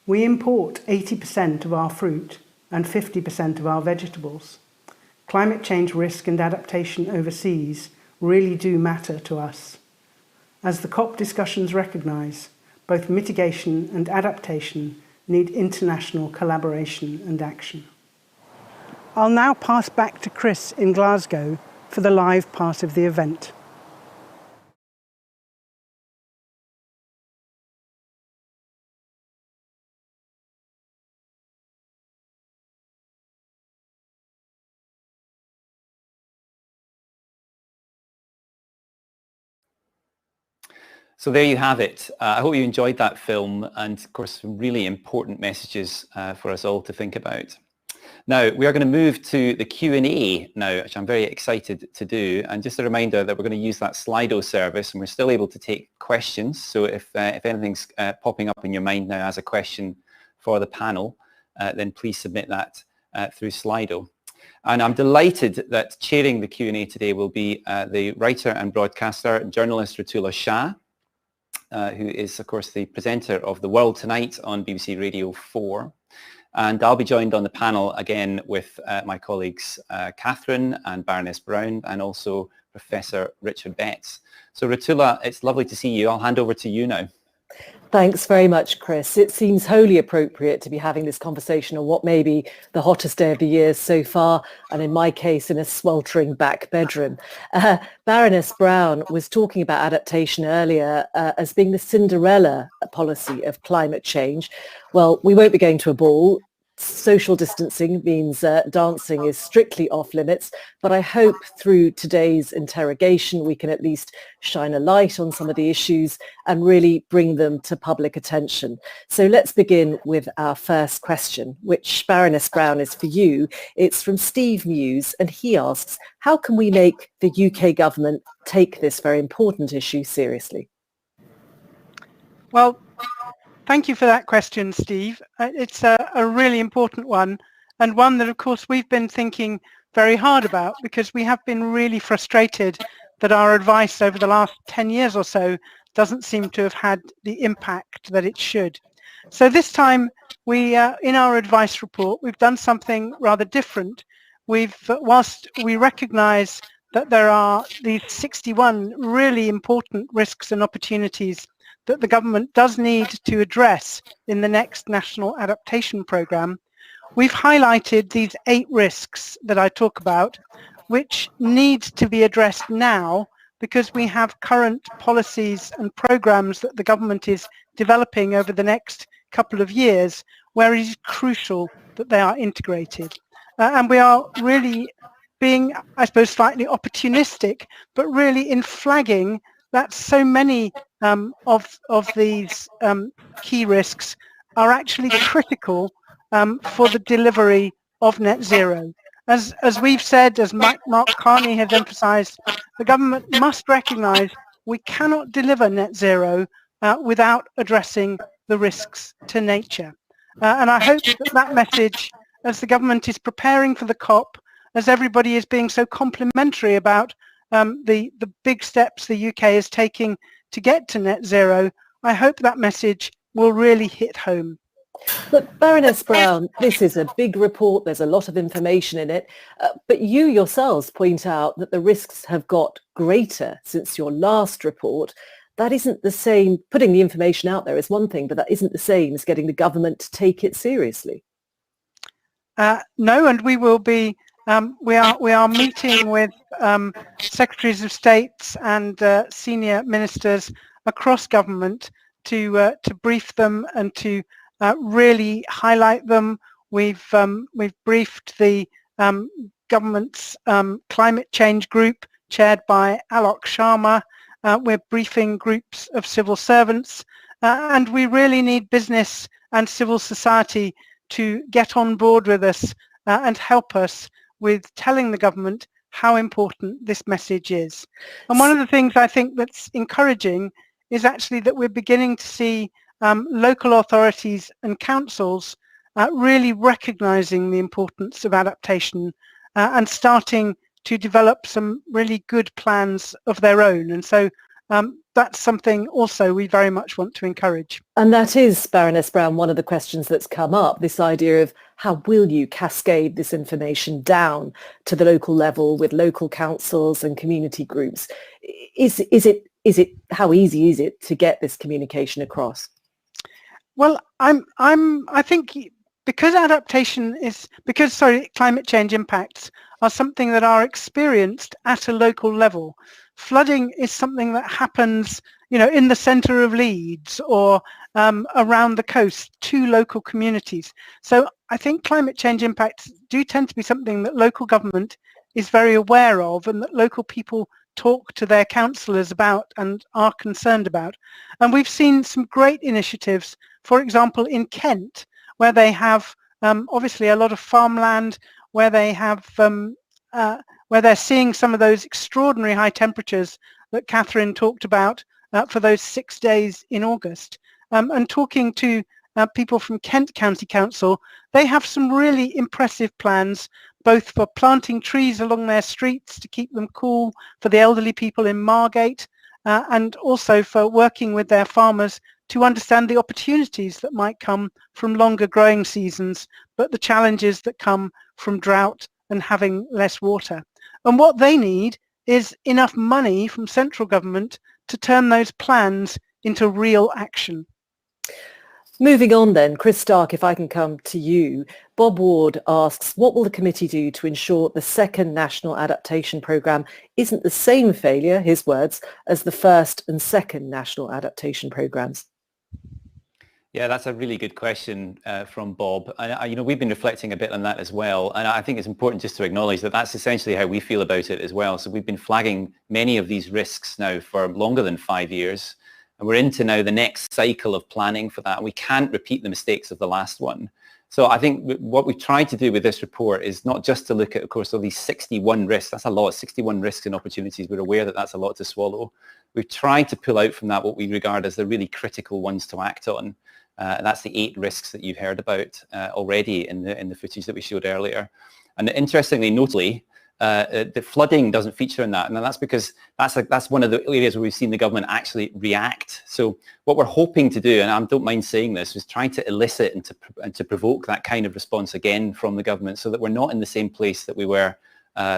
We import 80% of our fruit and 50% of our vegetables. Climate change risk and adaptation overseas really do matter to us. As the COP discussions recognise, both mitigation and adaptation need international collaboration and action. I'll now pass back to Chris in Glasgow for the live part of the event. So there you have it. I hope you enjoyed that film, and of course some really important messages for us all to think about. Now we are going to move to the Q&A now, which I'm very excited to do, and just a reminder that we're going to use that Slido service, and we're still able to take questions. So if anything's popping up in your mind now as a question for the panel, then please submit that through Slido. And I'm delighted that chairing the Q&A today will be the writer and broadcaster, journalist Rutulla Shah, who is, of course, the presenter of The World Tonight on BBC Radio 4. And I'll be joined on the panel again with my colleagues Catherine and Baroness Brown, and also Professor Richard Betts. So Rutulla, it's lovely to see you. I'll hand over to you now. Thanks very much, Chris. It seems wholly appropriate to be having this conversation on what may be the hottest day of the year so far, and in my case, in a sweltering back bedroom. Baroness Brown was talking about adaptation earlier as being the Cinderella policy of climate change. Well, we won't be going to a ball. Social distancing means dancing is strictly off limits, but I hope through today's interrogation we can at least shine a light on some of the issues and really bring them to public attention. So let's begin with our first question, which, Baroness Brown, is for you. It's from Steve Muse, and he asks, how can we make the UK government take this very important issue seriously? Well, thank you for that question, Steve. It's a really important one, and one that, of course, we've been thinking very hard about, because we have been really frustrated that our advice over the last 10 years or so doesn't seem to have had the impact that it should. So this time, we, in our advice report, we've done something rather different. Whilst we recognise that there are these 61 really important risks and opportunities that the government does need to address in the next National Adaptation Programme, we've highlighted these 8 risks that I talk about, which need to be addressed now because we have current policies and programs that the government is developing over the next couple of years where it is crucial that they are integrated. And we are really being, I suppose, slightly opportunistic, but really in flagging that so many of these key risks are actually critical for the delivery of net zero. As we've said, as Mark Carney has emphasised, the government must recognise we cannot deliver net zero without addressing the risks to nature. And I hope that that message, as the government is preparing for the COP, as everybody is being so complimentary about the big steps the UK is taking to get to net zero, I hope that message will really hit home. Look, Baroness Brown, this is a big report. There's a lot of information in it. But you yourselves point out that the risks have got greater since your last report. That isn't the same. Putting the information out there is one thing, but that isn't the same as getting the government to take it seriously. No, and we will be. We are meeting with secretaries of states and senior ministers across government to brief them and to really highlight them. We've briefed the government's climate change group chaired by Alok Sharma. We're briefing groups of civil servants, and we really need business and civil society to get on board with us and help us with telling the government how important this message is. And one of the things I think that's encouraging is actually that we're beginning to see local authorities and councils really recognising the importance of adaptation and starting to develop some really good plans of their own. And so that's something also we very much want to encourage. And that is, Baroness Brown, one of the questions that's come up, this idea of how will you cascade this information down to the local level with local councils and community groups? Is it how easy is it to get this communication across? Well, I think because climate change impacts are something that are experienced at a local level. Flooding is something that happens, in the centre of Leeds or around the coast to local communities. So I think climate change impacts do tend to be something that local government is very aware of and that local people talk to their councillors about and are concerned about. And we've seen some great initiatives, for example, in Kent, where they have obviously a lot of farmland, where they have where they're seeing some of those extraordinary high temperatures that Catherine talked about for those 6 days in August. And talking to people from Kent County Council, they have some really impressive plans, both for planting trees along their streets to keep them cool for the elderly people in Margate, and also for working with their farmers to understand the opportunities that might come from longer growing seasons, but the challenges that come from drought and having less water. And what they need is enough money from central government to turn those plans into real action. Moving on then, Chris Stark, if I can come to you. Bob Ward asks, what will the committee do to ensure the second National Adaptation Programme isn't the same failure, his words, as the first and second National Adaptation Programmes? Yeah, that's a really good question from Bob. And, we've been reflecting a bit on that as well. And I think it's important just to acknowledge that that's essentially how we feel about it as well. So we've been flagging many of these risks now for longer than 5 years. And we're into now the next cycle of planning for that. We can't repeat the mistakes of the last one. So I think what we've tried to do with this report is not just to look at, of course, all these 61 risks. That's a lot, 61 risks and opportunities. We're aware that that's a lot to swallow. We've tried to pull out from that what we regard as the really critical ones to act on. That's the 8 risks that you've heard about already in the footage that we showed earlier. And interestingly, notably, the flooding doesn't feature in that, and that's because that's one of the areas where we've seen the government actually react. So what we're hoping to do, and I don't mind saying this, is trying to elicit and to provoke that kind of response again from the government, so that we're not in the same place that we were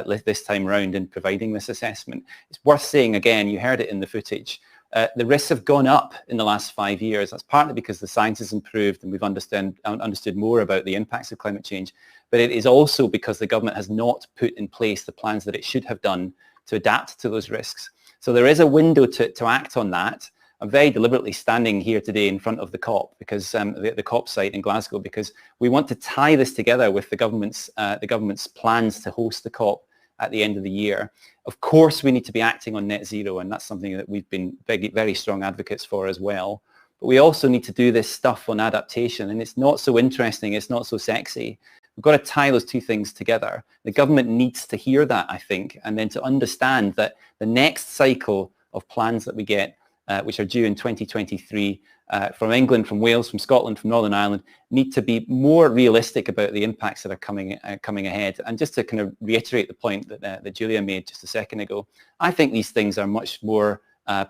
this time round in providing this assessment. It's worth saying again, you heard it in the footage. The risks have gone up in the last 5 years. That's partly because the science has improved and we've understood more about the impacts of climate change. But it is also because the government has not put in place the plans that it should have done to adapt to those risks. So there is a window to act on that. I'm very deliberately standing here today in front of the COP, because the COP site in Glasgow, because we want to tie this together with the government's plans to host the COP at the end of the year. Of course, we need to be acting on net zero, and that's something that we've been very, very strong advocates for as well. But we also need to do this stuff on adaptation, and it's not so interesting, it's not so sexy. We've got to tie those two things together. The government needs to hear that, I think, and then to understand that the next cycle of plans that we get, which are due in 2023, from England, from Wales, from Scotland, from Northern Ireland, need to be more realistic about the impacts that are coming ahead. And just to kind of reiterate the point that Julia made just a second ago, I think these things are much more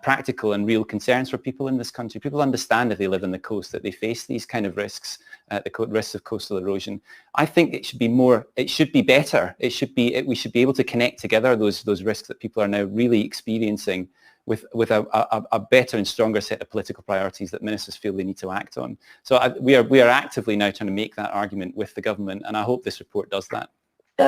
practical and real concerns for people in this country. People understand if they live on the coast that they face these kind of risks, the risks of coastal erosion. I think it should be more, it should be better. We should be able to connect together those risks that people are now really experiencing with a better and stronger set of political priorities that ministers feel they need to act on. So we are actively now trying to make that argument with the government, and I hope this report does that.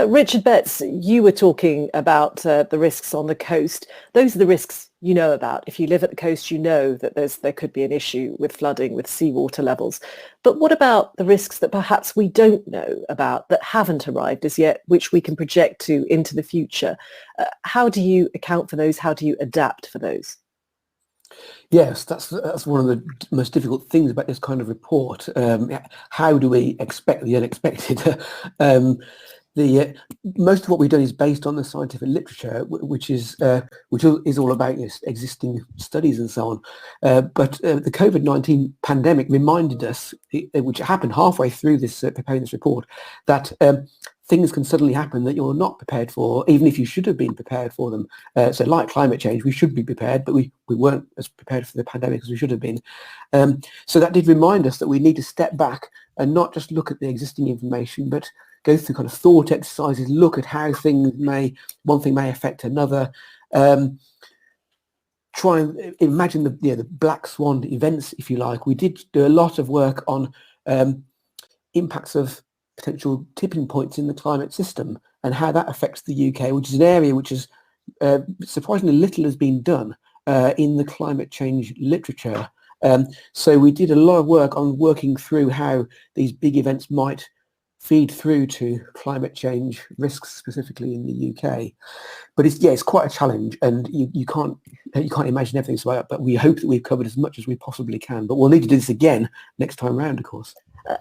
Richard Betts, you were talking about the risks on the coast. Those are the risks you know about. If you live at the coast, you know that there could be an issue with flooding, with seawater levels. But what about the risks that perhaps we don't know about, that haven't arrived as yet, which we can project to into the future? How do you account for those? How do you adapt for those? Yes, that's one of the most difficult things about this kind of report. How do we expect the unexpected? Most of what we've done is based on the scientific literature, which is all about existing studies and so on. But the COVID-19 pandemic reminded us, which happened halfway through this preparing this report, that things can suddenly happen that you're not prepared for, even if you should have been prepared for them. So like climate change, we should be prepared, but we weren't as prepared for the pandemic as we should have been. So that did remind us that we need to step back and not just look at the existing information, but go through kind of thought exercises, look at how one thing may affect another. Try and imagine the black swan events, if you like. We did do a lot of work on impacts of potential tipping points in the climate system and how that affects the UK, which is an area which is surprisingly little has been done in the climate change literature. So we did a lot of work on working through how these big events might feed through to climate change risks, specifically in the UK. But it's quite a challenge, and you can't imagine everything. So, but we hope that we've covered as much as we possibly can. But we'll need to do this again next time round, of course.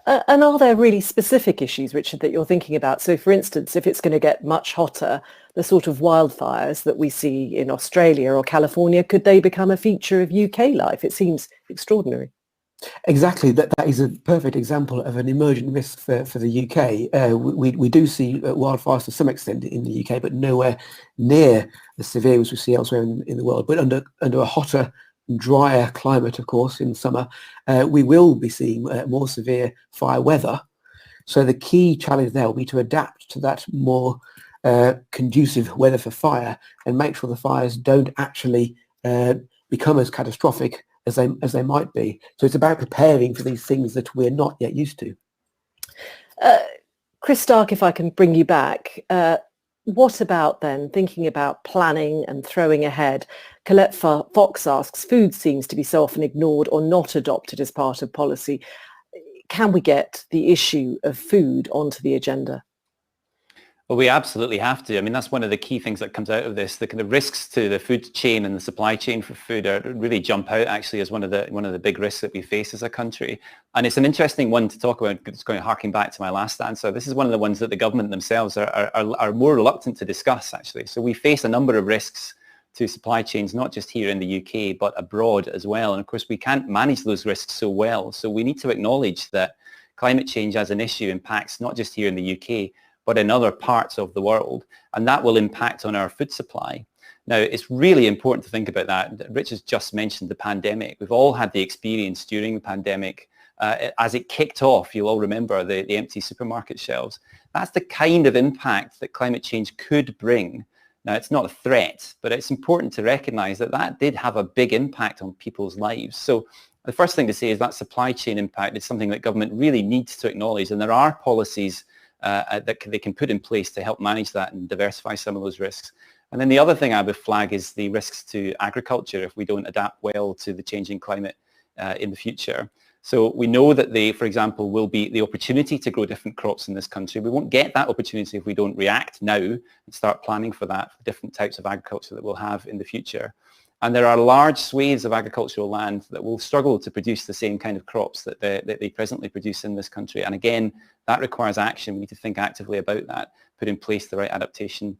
And are there really specific issues, Richard, that you're thinking about? So, for instance, if it's going to get much hotter, the sort of wildfires that we see in Australia or California, could they become a feature of UK life? It seems extraordinary. Exactly, that is a perfect example of an emergent risk for the UK. We do see wildfires to some extent in the UK, but nowhere near as severe as we see elsewhere in the world. But under a hotter, drier climate, of course, in summer, we will be seeing more severe fire weather. So the key challenge there will be to adapt to that more conducive weather for fire and make sure the fires don't actually become as catastrophic as they might be. So it's about preparing for these things that we're not yet used to. Chris Stark, if I can bring you back, what about then thinking about planning and throwing ahead? Colette Fox asks, food seems to be so often ignored or not adopted as part of policy. Can we get the issue of food onto the agenda? Well, we absolutely have to. I mean, that's one of the key things that comes out of this. The kind of risks to the food chain and the supply chain for food really jump out actually as one of the big risks that we face as a country. And it's an interesting one to talk about. It's going to harking back to my last answer. This is one of the ones that the government themselves are more reluctant to discuss actually. So we face a number of risks to supply chains, not just here in the UK, but abroad as well. And of course, we can't manage those risks so well. So we need to acknowledge that climate change as an issue impacts not just here in the UK, but in other parts of the world, and that will impact on our food supply. Now, it's really important to think about that. Rich has just mentioned the pandemic. We've all had the experience during the pandemic. As it kicked off, you'll all remember the empty supermarket shelves. That's the kind of impact that climate change could bring. Now, it's not a threat, but it's important to recognize that that did have a big impact on people's lives. So the first thing to say is that supply chain impact is something that government really needs to acknowledge, and there are policies they can put in place to help manage that and diversify some of those risks. And then the other thing I would flag is the risks to agriculture if we don't adapt well to the changing climate in the future. So we know that for example, will be the opportunity to grow different crops in this country. We won't get that opportunity if we don't react now and start planning for that, for different types of agriculture that we'll have in the future. And there are large swathes of agricultural land that will struggle to produce the same kind of crops that they presently produce in this country. And again, that requires action. We need to think actively about that, put in place the right adaptation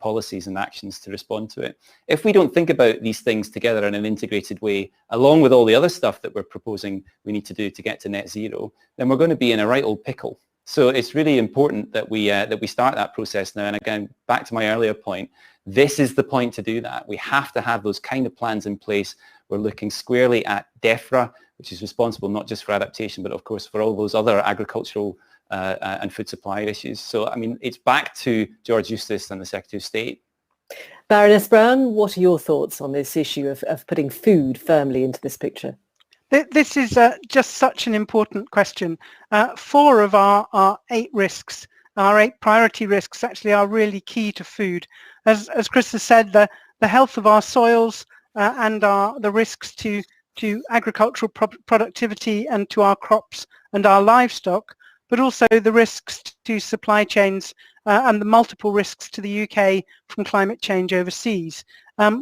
policies and actions to respond to it. If we don't think about these things together in an integrated way, along with all the other stuff that we're proposing we need to do to get to net zero, then we're going to be in a right old pickle. So it's really important that we start that process now. And again, back to my earlier point, this is the point to do that. We have to have those kind of plans in place. We're looking squarely at DEFRA, which is responsible not just for adaptation, but of course for all those other agricultural and food supply issues. So, I mean, it's back to George Eustice and the Secretary of State. Baroness Brown, what are your thoughts on this issue of putting food firmly into this picture? This is just such an important question. 4 of our 8 risks, our 8 priority risks, actually are really key to food. As Chris has said, the health of our soils and the risks to agricultural productivity and to our crops and our livestock, but also the risks to supply chains and the multiple risks to the UK from climate change overseas.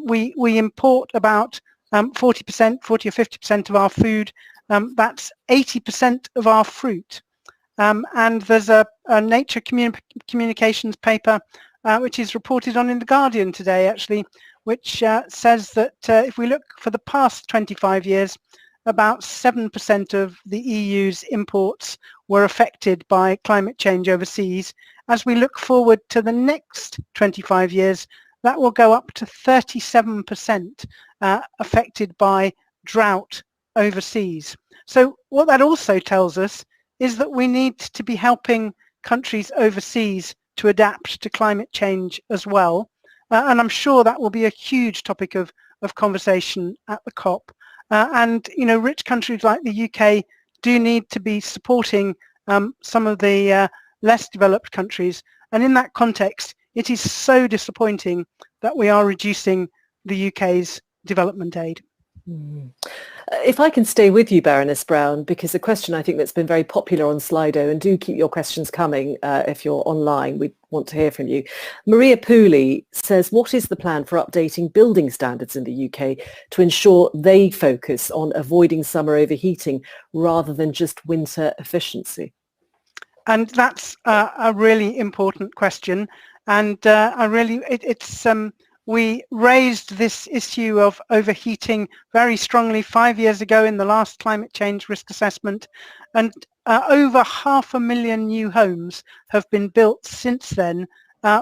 We import about 40% or 50% of our food. That's 80% of our fruit. And there's a Nature Communications paper which is reported on in The Guardian today, actually, which says that if we look for the past 25 years, about 7% of the EU's imports were affected by climate change overseas. As we look forward to the next 25 years, that will go up to 37% affected by drought overseas. So what that also tells us is that we need to be helping countries overseas to adapt to climate change as well. And I'm sure that will be a huge topic of conversation at the COP. And, you know, rich countries like the UK do need to be supporting some of the less developed countries. And in that context, it is so disappointing that we are reducing the UK's development aid. If I can stay with you, Baroness Brown, because a question I think that's been very popular on Slido, and do keep your questions coming if you're online, we want to hear from you. Maria Pooley says, what is the plan for updating building standards in the UK to ensure they focus on avoiding summer overheating rather than just winter efficiency? And that's a really important question. And we raised this issue of overheating very strongly 5 years ago in the last climate change risk assessment, and over 500,000 new homes have been built since then,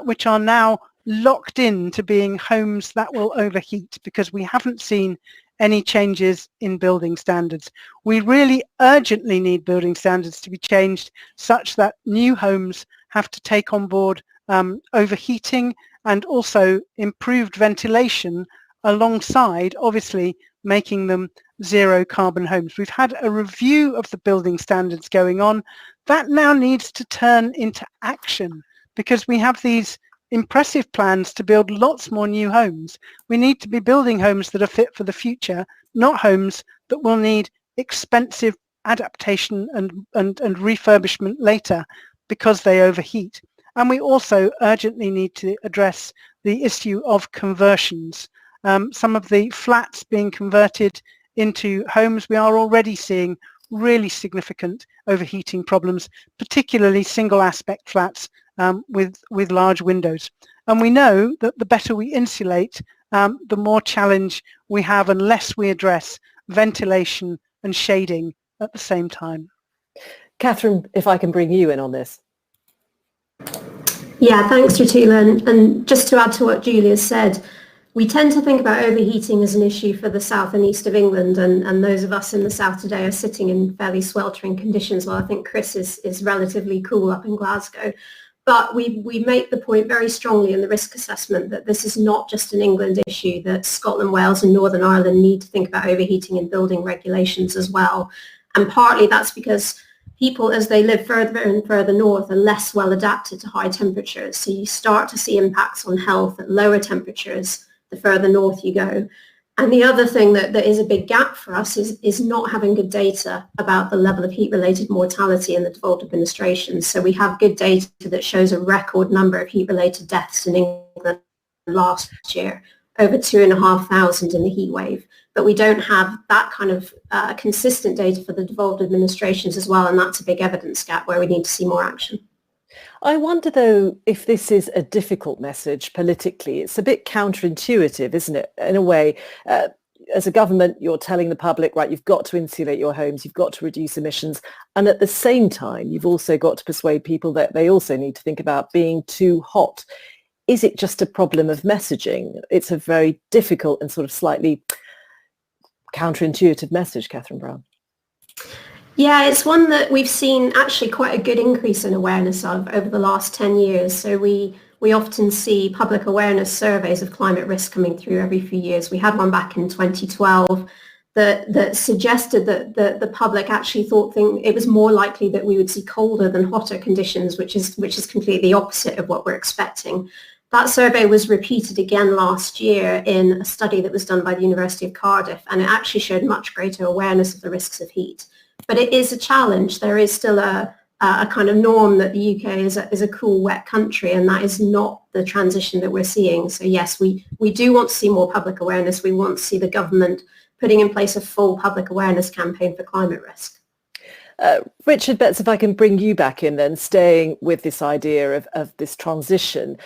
which are now locked in to being homes that will overheat because we haven't seen any changes in building standards. We really urgently need building standards to be changed such that new homes have to take on board overheating and also improved ventilation alongside, obviously, making them zero carbon homes. We've had a review of the building standards going on. That now needs to turn into action because we have these impressive plans to build lots more new homes. We need to be building homes that are fit for the future, not homes that will need expensive adaptation and refurbishment later because they overheat. And we also urgently need to address the issue of conversions. Some of the flats being converted into homes, we are already seeing really significant overheating problems, particularly single aspect flats with large windows. And we know that the better we insulate, the more challenge we have unless we address ventilation and shading at the same time. Catherine, if I can bring you in on this. Yeah, thanks, Rutila. And just to add to what Julia said, we tend to think about overheating as an issue for the south and east of England, and those of us in the south today are sitting in fairly sweltering conditions, while I think Chris is relatively cool up in Glasgow. But we make the point very strongly in the risk assessment that this is not just an England issue, that Scotland, Wales and Northern Ireland need to think about overheating in building regulations as well. And partly that's because people, as they live further and further north, are less well adapted to high temperatures. So you start to see impacts on health at lower temperatures the further north you go. And the other thing that is a big gap for us is not having good data about the level of heat-related mortality in the devolved administrations. So we have good data that shows a record number of heat-related deaths in England last year, over 2,500 in the heat wave. But we don't have that kind of consistent data for the devolved administrations as well, and that's a big evidence gap where we need to see more action. I wonder, though, if this is a difficult message politically. It's a bit counterintuitive, isn't it? In a way, as a government, you're telling the public, right, you've got to insulate your homes, you've got to reduce emissions. And at the same time, you've also got to persuade people that they also need to think about being too hot. Is it just a problem of messaging? It's a very difficult and sort of slightly counterintuitive message, Catherine Brown. Yeah, it's one that we've seen actually quite a good increase in awareness of over the last 10 years. So we often see public awareness surveys of climate risk coming through every few years. We had one back in 2012 that suggested that the public actually thought it was more likely that we would see colder than hotter conditions, which is completely the opposite of what we're expecting. That survey was repeated again last year in a study that was done by the University of Cardiff, and it actually showed much greater awareness of the risks of heat. But it is a challenge. There is still a kind of norm that the UK is a cool, wet country, and that is not the transition that we're seeing. So yes, we do want to see more public awareness. We want to see the government putting in place a full public awareness campaign for climate risk. Richard Betts, if I can bring you back in then, staying with this idea of this transition.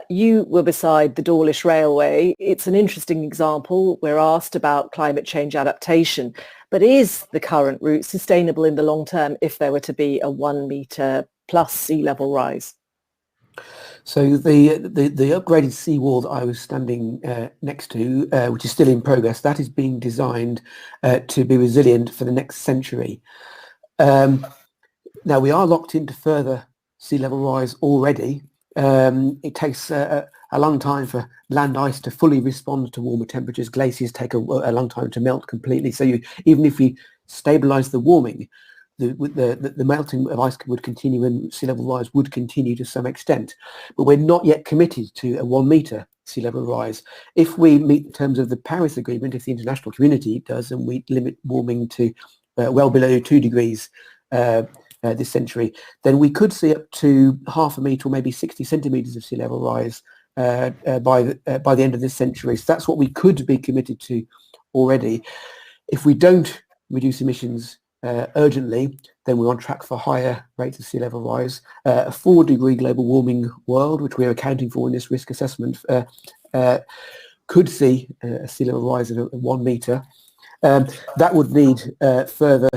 You were beside the Dawlish Railway. It's an interesting example. We're asked about climate change adaptation, but is the current route sustainable in the long term if there were to be a 1 metre plus sea level rise? So the upgraded seawall that I was standing next to, which is still in progress, that is being designed to be resilient for the next century. Now we are locked into further sea level rise already. It takes a long time for land ice to fully respond to warmer temperatures. Glaciers take a long time to melt completely. So even if we stabilise the warming, the melting of ice would continue and sea level rise would continue to some extent. But we're not yet committed to a 1 metre sea level rise. If we meet in terms of the Paris Agreement, if the international community does, and we limit warming to well below 2 degrees this century, then we could see up to half a metre or maybe 60 centimetres of sea level rise by the end of this century. So that's what we could be committed to already. If we don't reduce emissions urgently, then we're on track for higher rates of sea level rise. A 4-degree global warming world, which we're accounting for in this risk assessment, could see a sea level rise of 1 metre. That would need further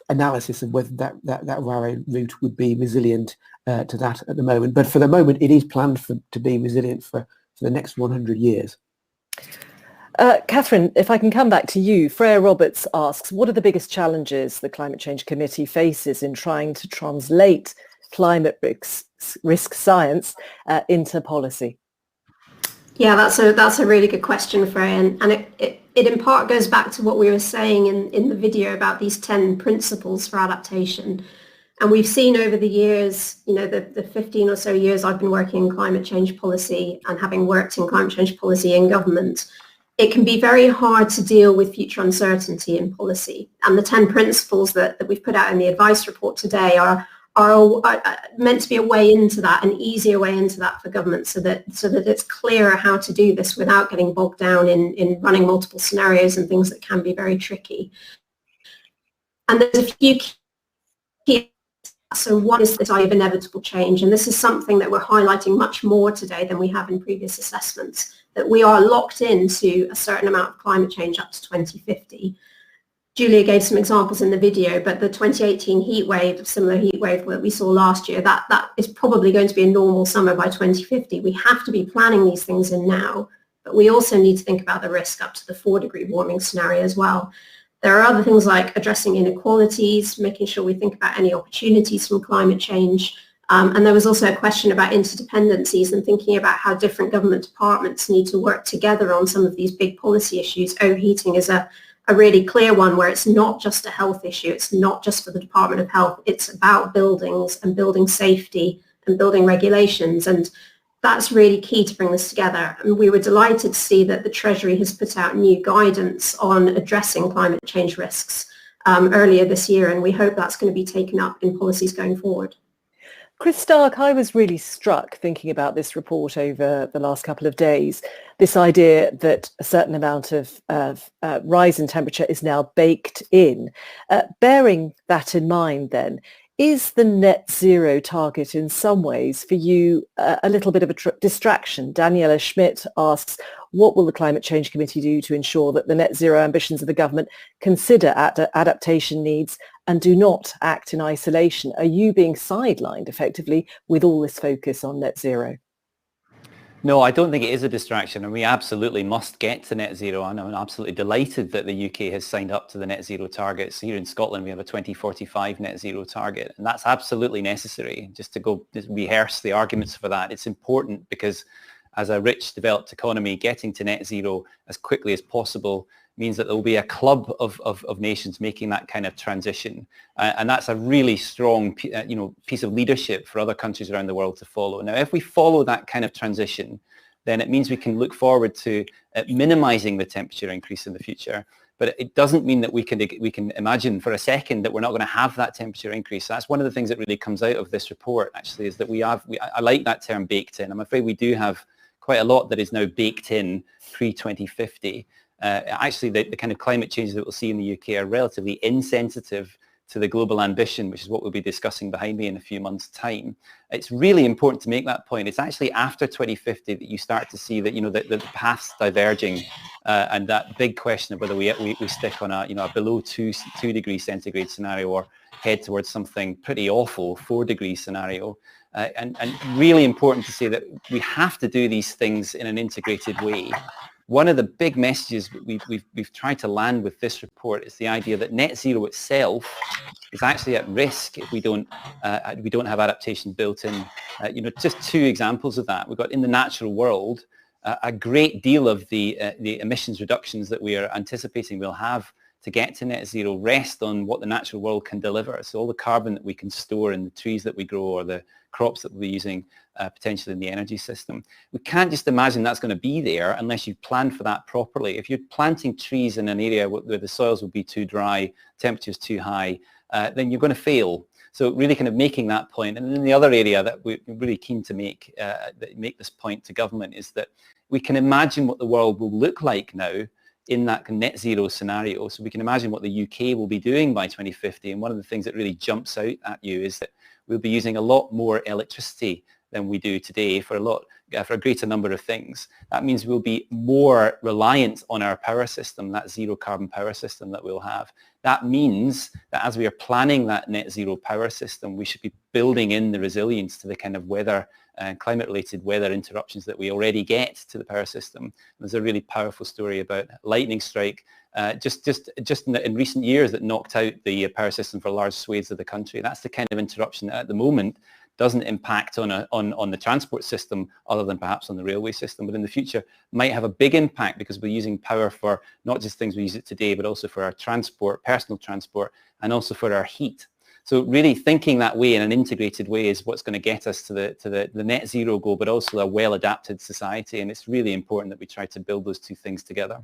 analysis of whether that railway route would be resilient to that at the moment. But for the moment, it is planned to be resilient for the next 100 years. Catherine, if I can come back to you, Freya Roberts asks, what are the biggest challenges the Climate Change Committee faces in trying to translate climate risk science into policy? Yeah, that's a really good question, Freya, and it in part goes back to what we were saying in the video about these 10 principles for adaptation. And we've seen over the years, the 15 or so years I've been working in climate change policy and having worked in climate change policy in government, it can be very hard to deal with future uncertainty in policy. And the 10 principles that we've put out in the advice report today are meant to be a way into that, an easier way into that for government, so that it's clearer how to do this without getting bogged down in running multiple scenarios and things that can be very tricky. And there's a few key. So one is this idea of inevitable change, and this is something that we're highlighting much more today than we have in previous assessments, that we are locked into a certain amount of climate change up to 2050. Julia gave some examples in the video, but the 2018 heat wave, similar heat wave that we saw last year, that is probably going to be a normal summer by 2050. We have to be planning these things in now, but we also need to think about the risk up to the 4-degree warming scenario as well. There are other things like addressing inequalities, making sure we think about any opportunities from climate change. And there was also a question about interdependencies and thinking about how different government departments need to work together on some of these big policy issues. Overheating is a a really clear one where it's not just a health issue, it's not just for the Department of Health, it's about buildings and building safety and building regulations. And that's really key to bring this together. And we were delighted to see that the Treasury has put out new guidance on addressing climate change risks earlier this year, and we hope that's going to be taken up in policies going forward. Chris Stark, I was really struck thinking about this report over the last couple of days, this idea that a certain amount of rise in temperature is now baked in. Bearing that in mind then, is the net zero target in some ways for you a little bit of a distraction? Daniela Schmidt asks, what will the Climate Change Committee do to ensure that the net zero ambitions of the government consider adaptation needs and do not act in isolation? Are you being sidelined effectively with all this focus on net zero? No, I don't think it is a distraction, and we absolutely must get to net zero. And I'm absolutely delighted that the UK has signed up to the net zero targets. Here in Scotland, we have a 2045 net zero target, and that's absolutely necessary. Just to rehearse the arguments for that, it's important because as a rich, developed economy, getting to net zero as quickly as possible means that there will be a club of nations making that kind of transition. And that's a really strong piece of leadership for other countries around the world to follow. Now, if we follow that kind of transition, then it means we can look forward to minimizing the temperature increase in the future. But it doesn't mean that we can imagine for a second that we're not going to have that temperature increase. So that's one of the things that really comes out of this report, actually, is that I like that term baked in. I'm afraid we do have quite a lot that is now baked in pre-2050. Actually, the kind of climate changes that we'll see in the UK are relatively insensitive to the global ambition, which is what we'll be discussing behind me in a few months' time. It's really important to make that point. It's actually after 2050 that you start to see that, the paths diverging, and that big question of whether we stick on a below 2 degrees centigrade scenario or head towards something pretty awful, 4 degree scenario. And really important to say that we have to do these things in an integrated way. One of the big messages we've tried to land with this report is the idea that net zero itself is actually at risk if we don't have adaptation built in. Just two examples of that. We've got in the natural world a great deal of the emissions reductions that we are anticipating we'll have to get to net zero rest on what the natural world can deliver. So all the carbon that we can store in the trees that we grow or the crops that we'll be using potentially in the energy system. We can't just imagine that's going to be there unless you plan for that properly. If you're planting trees in an area where the soils will be too dry, temperatures too high, then you're going to fail. So really kind of making that point. And then the other area that we're really keen to make this point to government is that we can imagine what the world will look like now in that net zero scenario. So we can imagine what the UK will be doing by 2050. And one of the things that really jumps out at you is that we'll be using a lot more electricity than we do today for a greater number of things. That means we'll be more reliant on our power system, that zero carbon power system that we'll have. That means that as we are planning that net zero power system, we should be building in the resilience to the kind of weather and climate-related weather interruptions that we already get to the power system. There's a really powerful story about lightning strike just in recent years that knocked out the power system for large swathes of the country. That's the kind of interruption that at the moment doesn't impact on the transport system other than perhaps on the railway system, but in the future might have a big impact because we're using power for not just things we use it today, but also for our transport, personal transport, and also for our heat. So really thinking that way in an integrated way is what's going to get us to the net zero goal, but also a well-adapted society. And it's really important that we try to build those two things together.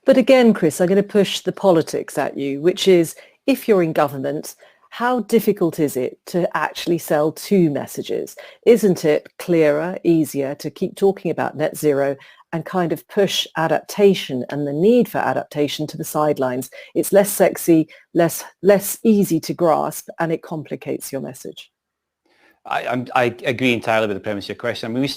But again, Chris, I'm going to push the politics at you, which is if you're in government, how difficult is it to actually sell two messages? Isn't it clearer, easier to keep talking about net zero and kind of push adaptation and the need for adaptation to the sidelines? It's less sexy, less easy to grasp, and it complicates your message. I agree entirely with the premise of your question. I mean, we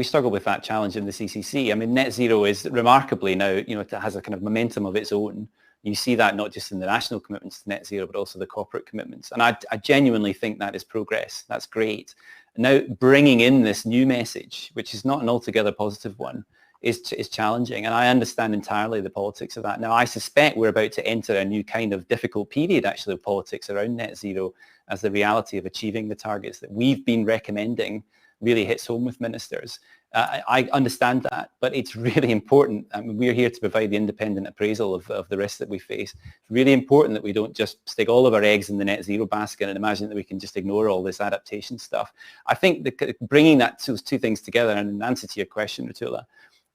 struggle with that challenge in the CCC. I mean, net zero is remarkably now, it has a kind of momentum of its own. You see that not just in the national commitments to net zero, but also the corporate commitments. And I genuinely think that is progress. That's great. Now, bringing in this new message, which is not an altogether positive one, is challenging. And I understand entirely the politics of that. Now, I suspect we're about to enter a new kind of difficult period, actually, of politics around net zero as the reality of achieving the targets that we've been recommending really hits home with ministers. I understand that, but it's really important. I mean, we're here to provide the independent appraisal of the risks that we face. It's really important that we don't just stick all of our eggs in the net zero basket and imagine that we can just ignore all this adaptation stuff. I think bringing those two things together, and in answer to your question, Rutula,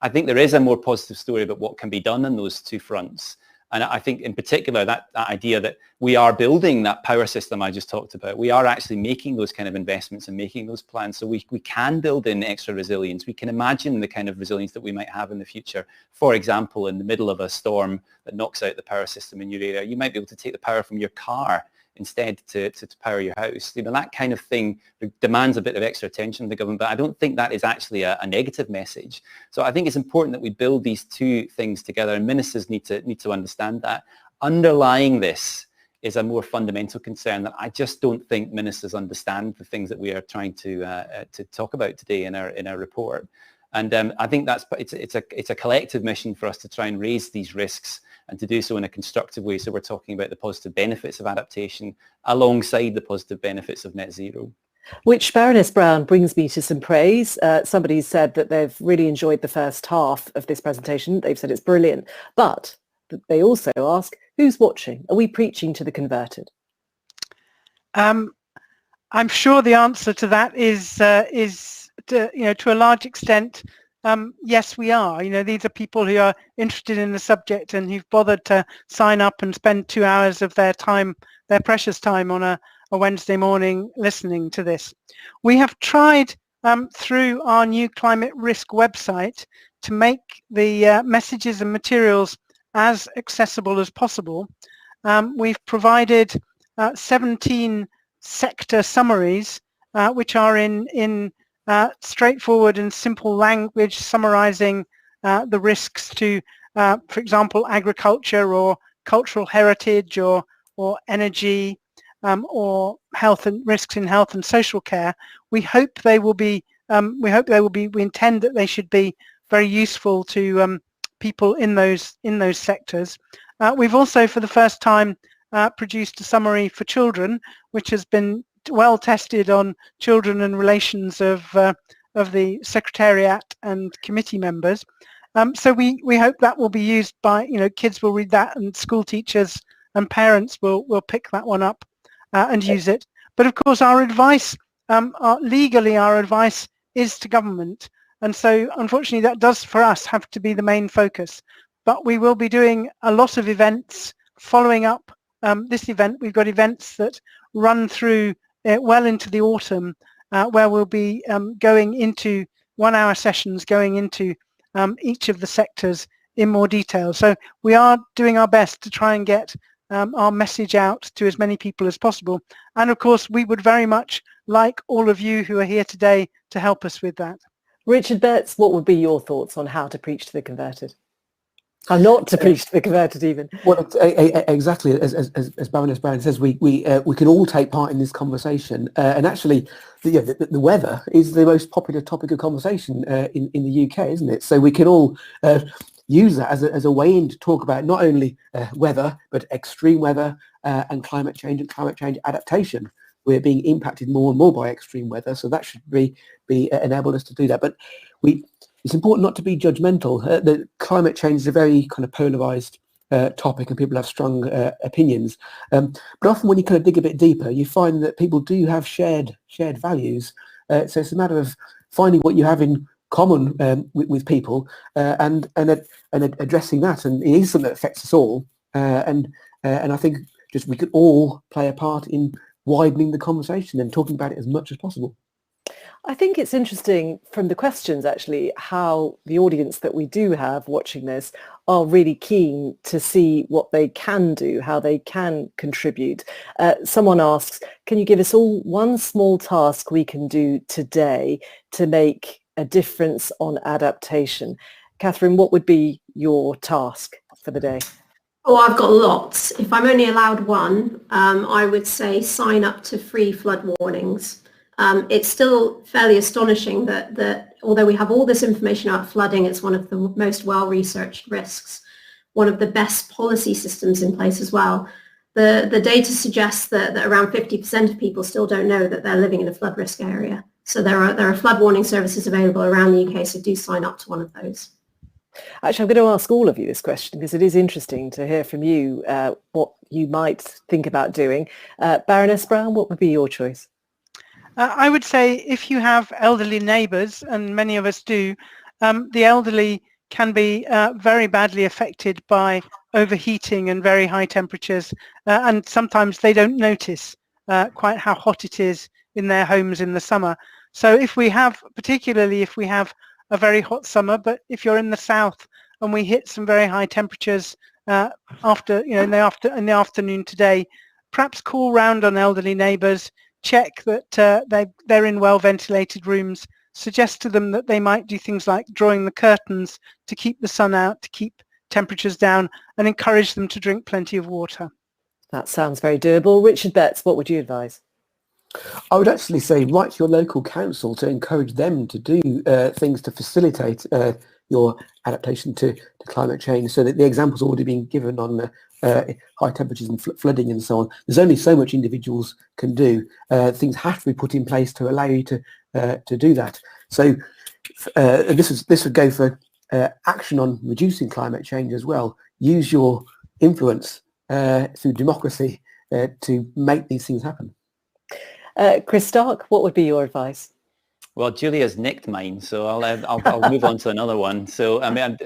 I think there is a more positive story about what can be done on those two fronts. And I think in particular that idea that we are building that power system I just talked about, we are actually making those kind of investments and making those plans, so we can build in extra resilience. We can imagine the kind of resilience that we might have in the future. For example, in the middle of a storm that knocks out the power system in your area, you might be able to take the power from your car instead to power your house. You know, that kind of thing demands a bit of extra attention from the government, but I don't think that is actually a negative message. So I think it's important that we build these two things together, and ministers need to understand that. Underlying this is a more fundamental concern that I just don't think ministers understand the things that we are trying to talk about today in our report. And I think it's a collective mission for us to try and raise these risks and to do so in a constructive way. So we're talking about the positive benefits of adaptation alongside the positive benefits of net zero. Which, Baroness Brown, brings me to some praise. Somebody said that they've really enjoyed the first half of this presentation. They've said it's brilliant. But they also ask, who's watching? Are we preaching to the converted? I'm sure the answer to that is to a large extent, yes, we are. You know, these are people who are interested in the subject and who've bothered to sign up and spend 2 hours of their time, their precious time, on a Wednesday morning listening to this. We have tried through our new climate risk website to make the messages and materials as accessible as possible. We've provided 17 sector summaries which are in straightforward and simple language, summarizing the risks to, for example, agriculture or cultural heritage or energy or health and risks in health and social care. We hope they will be. We intend that they should be very useful to people in those sectors. We've also, for the first time, produced a summary for children, which has been well tested on children and relations of the Secretariat and committee members. So we hope that will be used by, kids will read that, and school teachers and parents will pick that one up and use it. But of course our advice, legally our advice is to government. And so unfortunately that does for us have to be the main focus. But we will be doing a lot of events following up this event. We've got events that run through well into the autumn, where we'll be going into 1 hour sessions, going into each of the sectors in more detail. So we are doing our best to try and get our message out to as many people as possible. And of course, we would very much like all of you who are here today to help us with that. Richard Betts, what would be your thoughts on how to preach to the converted? How not to preach to the converted even? Well, exactly, as Baroness Brown says, we can all take part in this conversation. And actually, the weather is the most popular topic of conversation in the UK, isn't it? So we can all use that as a way in to talk about not only weather, but extreme weather and climate change adaptation. We're being impacted more and more by extreme weather, so that should be enable us to do that. But it's important not to be judgmental. The climate change is a very kind of polarized topic, and people have strong opinions. But often when you kind of dig a bit deeper, you find that people do have shared values. So it's a matter of finding what you have in common with people and addressing that. And it is something that affects us all. And I think just we could all play a part in widening the conversation and talking about it as much as possible. I think it's interesting from the questions, actually, how the audience that we do have watching this are really keen to see what they can do, how they can contribute. Someone asks, can you give us all one small task we can do today to make a difference on adaptation? Catherine, what would be your task for the day? Oh, I've got lots. If I'm only allowed one, I would say sign up to free flood warnings. It's still fairly astonishing that although we have all this information about flooding, it's one of the most well-researched risks, one of the best policy systems in place as well. The data suggests that around 50% of people still don't know that they're living in a flood risk area. So there are flood warning services available around the UK, so do sign up to one of those. Actually, I'm going to ask all of you this question because it is interesting to hear from you what you might think about doing. Baroness Brown, what would be your choice? I would say if you have elderly neighbours, and many of us do, the elderly can be very badly affected by overheating and very high temperatures, and sometimes they don't notice quite how hot it is in their homes in the summer. So particularly if we have a very hot summer, but if you're in the south and we hit some very high temperatures in the afternoon today, perhaps call round on elderly neighbours, check that they're in well ventilated rooms, suggest to them that they might do things like drawing the curtains to keep the sun out, to keep temperatures down, and encourage them to drink plenty of water. That sounds very doable. Richard Betts, what would you advise? I would actually say write to your local council to encourage them to do things to facilitate your adaptation to climate change, so that the examples already being given on high temperatures and flooding and so on. There's only so much individuals can do. Things have to be put in place to allow you to do that. So this would go for action on reducing climate change as well. Use your influence through democracy to make these things happen. Chris Stark, what would be your advice? Well, Julia's nicked mine, so I'll move on to another one. So, I mean,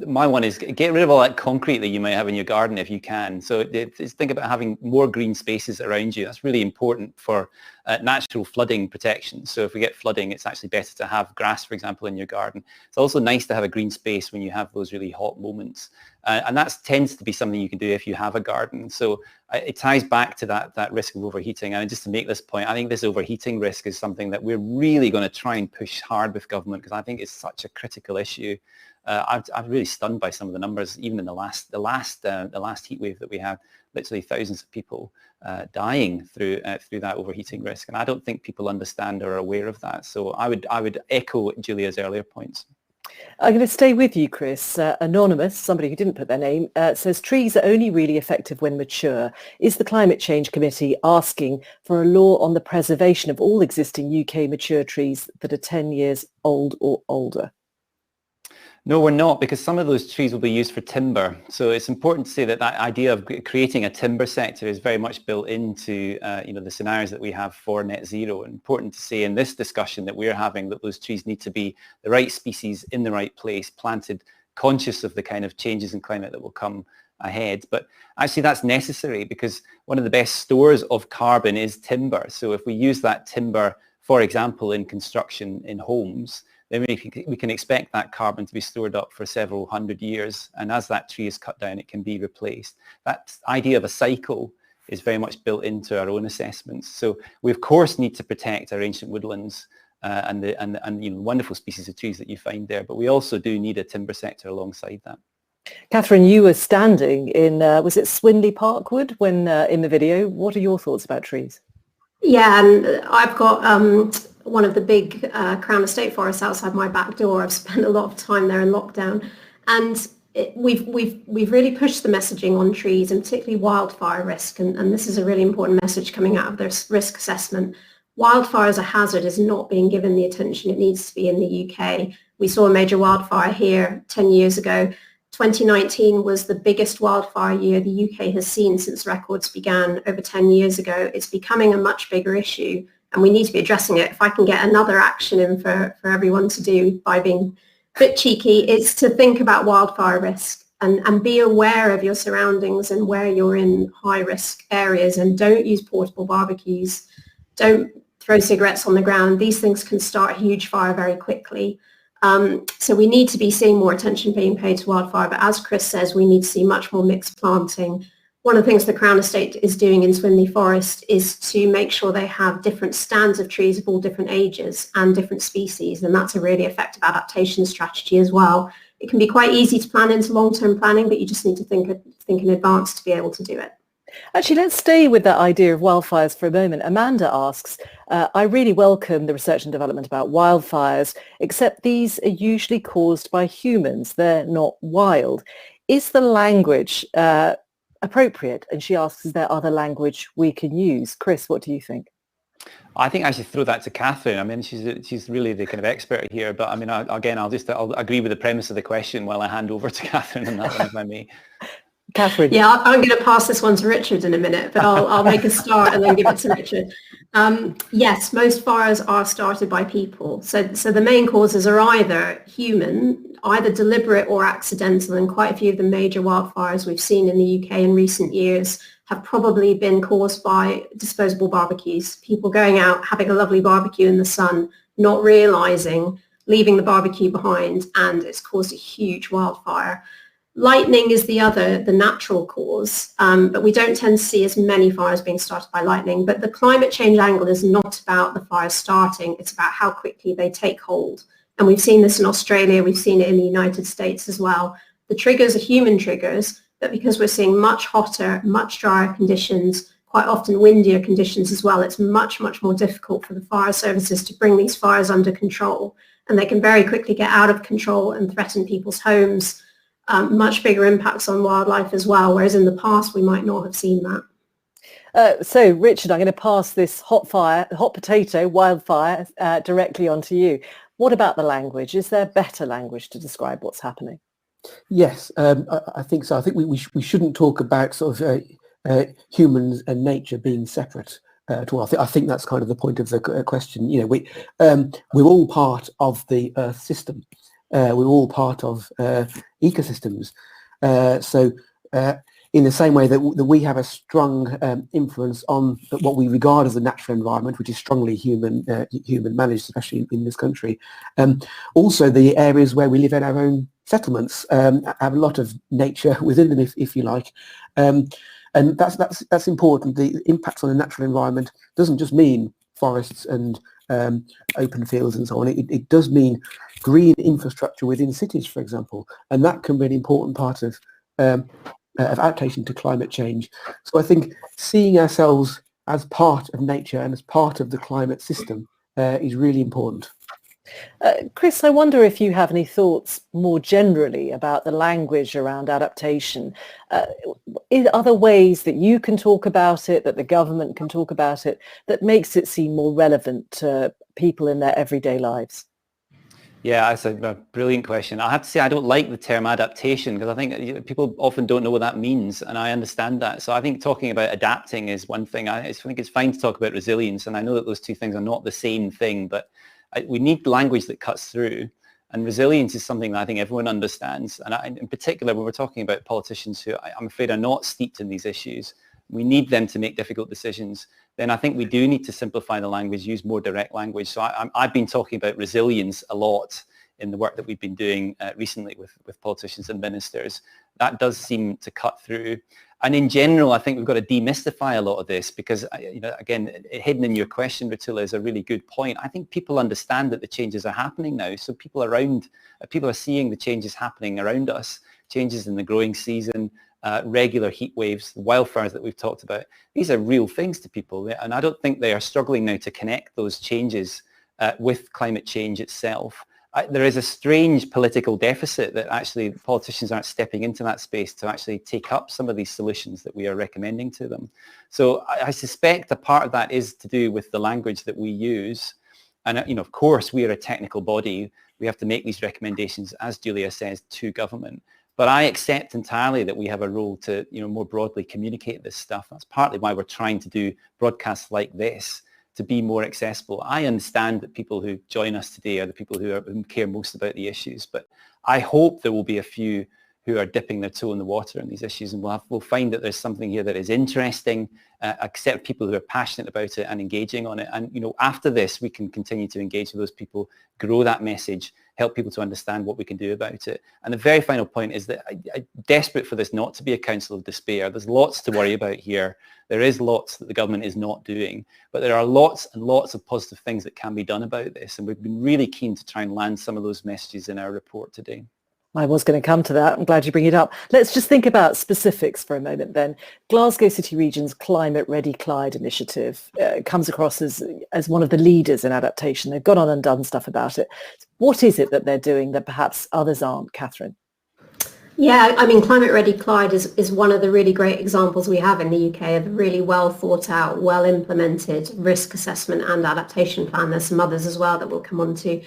my one is get rid of all that concrete that you might have in your garden if you can. So think about having more green spaces around you. That's really important for natural flooding protection. So if we get flooding, it's actually better to have grass, for example, in your garden. It's also nice to have a green space when you have those really hot moments. And that tends to be something you can do if you have a garden. So it ties back to that risk of overheating. And just to make this point, I think this overheating risk is something that we're really going to try and push hard with government, because I think it's such a critical issue. I'm really stunned by some of the numbers, even in the last heat wave that we had, literally thousands of people dying through that overheating risk. And I don't think people understand or are aware of that. So I would echo Julia's earlier points. I'm going to stay with you, Chris. Anonymous, somebody who didn't put their name, says trees are only really effective when mature. Is the Climate Change Committee asking for a law on the preservation of all existing UK mature trees that are 10 years old or older? No, we're not, because some of those trees will be used for timber. So it's important to say that idea of creating a timber sector is very much built into the scenarios that we have for net zero. And important to say in this discussion that we're having that those trees need to be the right species in the right place, planted conscious of the kind of changes in climate that will come ahead. But actually that's necessary, because one of the best stores of carbon is timber. So if we use that timber, for example, in construction in homes, then we can expect that carbon to be stored up for several hundred years. And as that tree is cut down, it can be replaced. That idea of a cycle is very much built into our own assessments. So we, of course, need to protect our ancient woodlands and wonderful species of trees that you find there. But we also do need a timber sector alongside that. Catherine, you were standing in, was it Swinley Parkwood when in the video? What are your thoughts about trees? Yeah, and I've got one of the big Crown Estate forests outside my back door. I've spent a lot of time there in lockdown, and we've really pushed the messaging on trees, and particularly wildfire risk. And this is a really important message coming out of this risk assessment. Wildfire as a hazard is not being given the attention it needs to be in the UK. We saw a major wildfire here 10 years ago. 2019 was the biggest wildfire year the UK has seen since records began over 10 years ago. It's becoming a much bigger issue, and we need to be addressing it. If I can get another action in for everyone to do by being a bit cheeky, it's to think about wildfire risk and be aware of your surroundings and where you're in high-risk areas, and don't use portable barbecues. Don't throw cigarettes on the ground. These things can start a huge fire very quickly. So we need to be seeing more attention being paid to wildfire. But as Chris says, we need to see much more mixed planting. One of the things the Crown Estate is doing in Swinley Forest is to make sure they have different stands of trees of all different ages and different species. And that's a really effective adaptation strategy as well. It can be quite easy to plan into long-term planning, but you just need to think in advance to be able to do it. Actually, let's stay with that idea of wildfires for a moment. Amanda asks, I really welcome the research and development about wildfires, except these are usually caused by humans. They're not wild. Is the language appropriate? And she asks, is there other language we can use? Chris, what do you think? I think I should throw that to Catherine. I mean, she's really the kind of expert here. But I mean, I'll agree with the premise of the question while I hand over to Catherine on that one, if I may. Catherine. Yeah, I'm going to pass this one to Richard in a minute, but I'll make a start and then give it to Richard. Yes, most fires are started by people. So the main causes are either human, either deliberate or accidental, and quite a few of the major wildfires we've seen in the UK in recent years have probably been caused by disposable barbecues. People going out, having a lovely barbecue in the sun, not realising, leaving the barbecue behind, and it's caused a huge wildfire. Lightning is the natural cause, but we don't tend to see as many fires being started by lightning. But the climate change angle is not about the fires starting, it's about how quickly they take hold. And we've seen this in Australia, we've seen it in the United States as well. The triggers are human triggers, but because we're seeing much hotter, much drier conditions, quite often windier conditions as well, it's much, much more difficult for the fire services to bring these fires under control. And they can very quickly get out of control and threaten people's homes. Much bigger impacts on wildlife as well, whereas in the past we might not have seen that. So, Richard, I'm going to pass this hot potato, wildfire, directly onto you. What about the language? Is there better language to describe what's happening? Yes, I think so. I think we shouldn't talk about sort of humans and nature being separate at all. I think that's kind of the point of the question. You know, we're all part of the Earth system. We're all part of ecosystems. So in the same way that we have a strong influence on what we regard as the natural environment, which is strongly human managed, especially in this country. Also, the areas where we live in our own settlements have a lot of nature within them, if you like. And that's important. The impacts on the natural environment doesn't just mean forests and open fields and so on. It does mean green infrastructure within cities, for example, and that can be an important part of adaptation to climate change. So I think seeing ourselves as part of nature and as part of the climate system is really important. Chris, I wonder if you have any thoughts more generally about the language around adaptation. Are there ways that you can talk about it, that the government can talk about it, that makes it seem more relevant to people in their everyday lives? Yeah, that's a brilliant question. I have to say I don't like the term adaptation because I think people often don't know what that means, and I understand that. So I think talking about adapting is one thing. I think it's fine to talk about resilience, and I know that those two things are not the same thing, but we need language that cuts through. And resilience is something that I think everyone understands. And in particular, when we're talking about politicians who I'm afraid are not steeped in these issues, we need them to make difficult decisions. Then I think we do need to simplify the language, use more direct language. So I've been talking about resilience a lot in the work that we've been doing recently with politicians and ministers. That does seem to cut through. And in general, I think we've got to demystify a lot of this because, again, hidden in your question, Rutula, is a really good point. I think people understand that the changes are happening now. So people are seeing the changes happening around us, changes in the growing season, regular heat waves, the wildfires that we've talked about. These are real things to people. And I don't think they are struggling now to connect those changes with climate change itself. There is a strange political deficit that actually politicians aren't stepping into that space to actually take up some of these solutions that we are recommending to them. So I suspect a part of that is to do with the language that we use. And, of course, we are a technical body. We have to make these recommendations, as Julia says, to government. But I accept entirely that we have a role to, more broadly communicate this stuff. That's partly why we're trying to do broadcasts like this, to be more accessible. I understand that people who join us today are the people who care most about the issues, but I hope there will be a few who are dipping their toe in the water on these issues, and we'll find that there's something here that is interesting, accept people who are passionate about it and engaging on it. And, after this, we can continue to engage with those people, grow that message, help people to understand what we can do about it. And the very final point is that I'm desperate for this not to be a council of despair. There's lots to worry about here. There is lots that the government is not doing, but there are lots and lots of positive things that can be done about this. And we've been really keen to try and land some of those messages in our report today. I was going to come to that. I'm glad you bring it up. Let's just think about specifics for a moment then. Glasgow City Region's Climate Ready Clyde initiative comes across as one of the leaders in adaptation. They've gone on and done stuff about it. What is it that they're doing that perhaps others aren't, Catherine? Yeah, I mean, Climate Ready Clyde is one of the really great examples we have in the UK of a really well thought out, well implemented risk assessment and adaptation plan. There's some others as well that we'll come on to.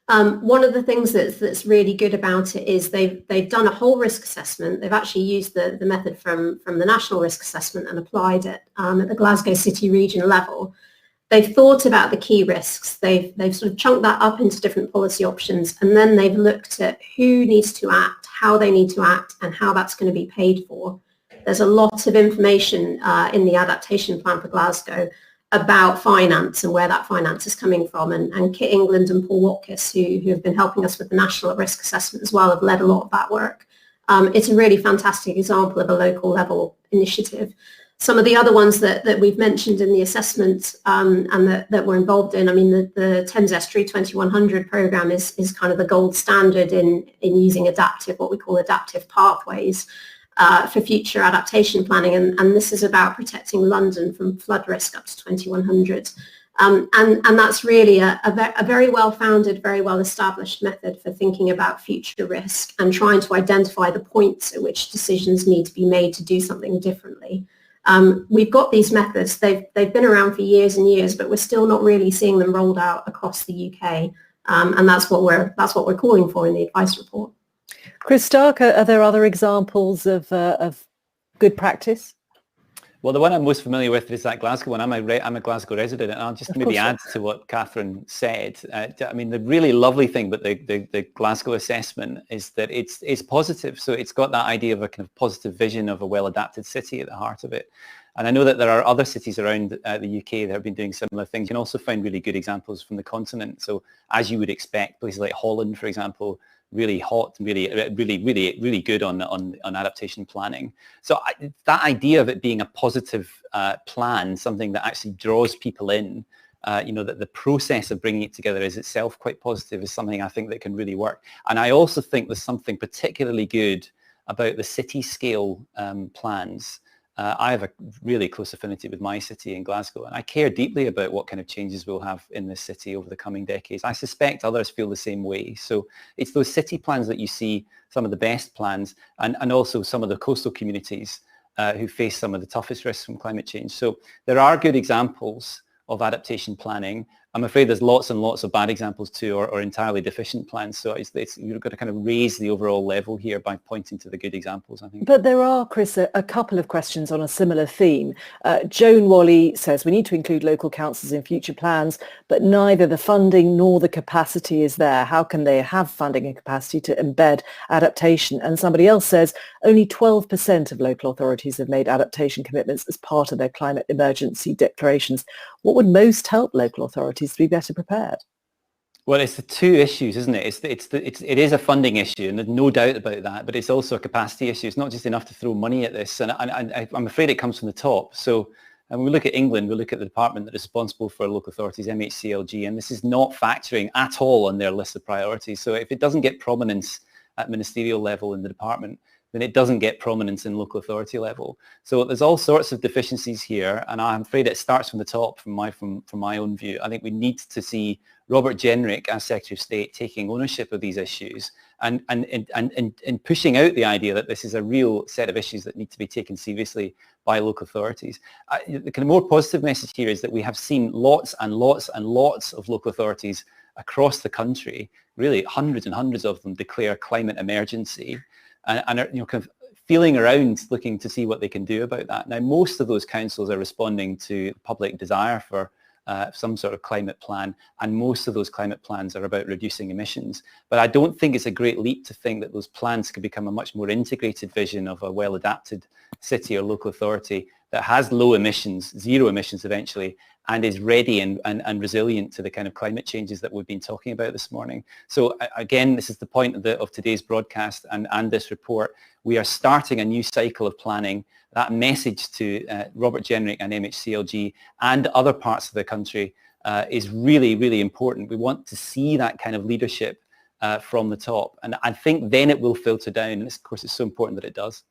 One of the things that's really good about it is they've done a whole risk assessment. They've actually used the method from the National Risk Assessment and applied it at the Glasgow City region level. They've thought about the key risks. They've sort of chunked that up into different policy options, and then they've looked at who needs to act, how they need to act, and how that's going to be paid for. There's a lot of information in the adaptation plan for Glasgow about finance and where that finance is coming from. And Kit England and Paul Watkiss, who have been helping us with the National Risk Assessment as well, have led a lot of that work. It's a really fantastic example of a local level initiative. Some of the other ones that we've mentioned in the assessment and that we're involved in, I mean, the Thames Estuary 2100 programme is kind of the gold standard in using what we call adaptive pathways for future adaptation planning. And this is about protecting London from flood risk up to 2100. And that's really a very well-founded, very well-established method for thinking about future risk and trying to identify the points at which decisions need to be made to do something differently. We've got these methods. They've been around for years and years, but we're still not really seeing them rolled out across the UK. And that's what we're calling for in the advice report. Chris Stark, are there other examples of good practice? Well, the one I'm most familiar with is that Glasgow one. I'm a Glasgow resident, and I'll just maybe add to what Catherine said. I mean, the really lovely thing about the Glasgow assessment is that it's positive. So it's got that idea of a kind of positive vision of a well-adapted city at the heart of it. And I know that there are other cities around the UK that have been doing similar things. You can also find really good examples from the continent. So as you would expect, places like Holland, for example, really hot, really good on adaptation planning. So that idea of it being a positive plan, something that actually draws people in, that the process of bringing it together is itself quite positive, is something I think that can really work. And I also think there's something particularly good about the city scale plans. I have a really close affinity with my city in Glasgow, and I care deeply about what kind of changes we'll have in this city over the coming decades. I suspect others feel the same way. So it's those city plans that you see, some of the best plans, and also some of the coastal communities who face some of the toughest risks from climate change. So there are good examples of adaptation planning. I'm afraid there's lots and lots of bad examples too, or entirely deficient plans. So you've got to kind of raise the overall level here by pointing to the good examples, I think. But there are, Chris, a couple of questions on a similar theme. Joan Wally says we need to include local councils in future plans, but neither the funding nor the capacity is there. How can they have funding and capacity to embed adaptation? And somebody else says only 12% of local authorities have made adaptation commitments as part of their climate emergency declarations. What would most help local authorities to be better prepared? Well, it's the two issues, isn't it? It is a funding issue, and there's no doubt about that. But it's also a capacity issue. It's not just enough to throw money at this, and I'm afraid it comes from the top. So, when we look at England, we look at the department that is responsible for local authorities, MHCLG, and this is not factoring at all on their list of priorities. So, if it doesn't get prominence at ministerial level in the department, then it doesn't get prominence in local authority level. So there's all sorts of deficiencies here, and I'm afraid it starts from the top from my own view. I think we need to see Robert Jenrick as Secretary of State taking ownership of these issues and pushing out the idea that this is a real set of issues that need to be taken seriously by local authorities. The kind of more positive message here is that we have seen lots and lots and lots of local authorities across the country, really hundreds and hundreds of them, declare climate emergency. And are kind of feeling around looking to see what they can do about that. Now, most of those councils are responding to public desire for some sort of climate plan, and most of those climate plans are about reducing emissions. But I don't think it's a great leap to think that those plans could become a much more integrated vision of a well-adapted city or local authority that has low emissions, zero emissions eventually, and is ready and resilient to the kind of climate changes that we've been talking about this morning. So again, this is the point of today's broadcast and this report. We are starting a new cycle of planning. That message to Robert Jenrick and MHCLG and other parts of the country is really, really important. We want to see that kind of leadership from the top. And I think then it will filter down. And of course, it's so important that it does.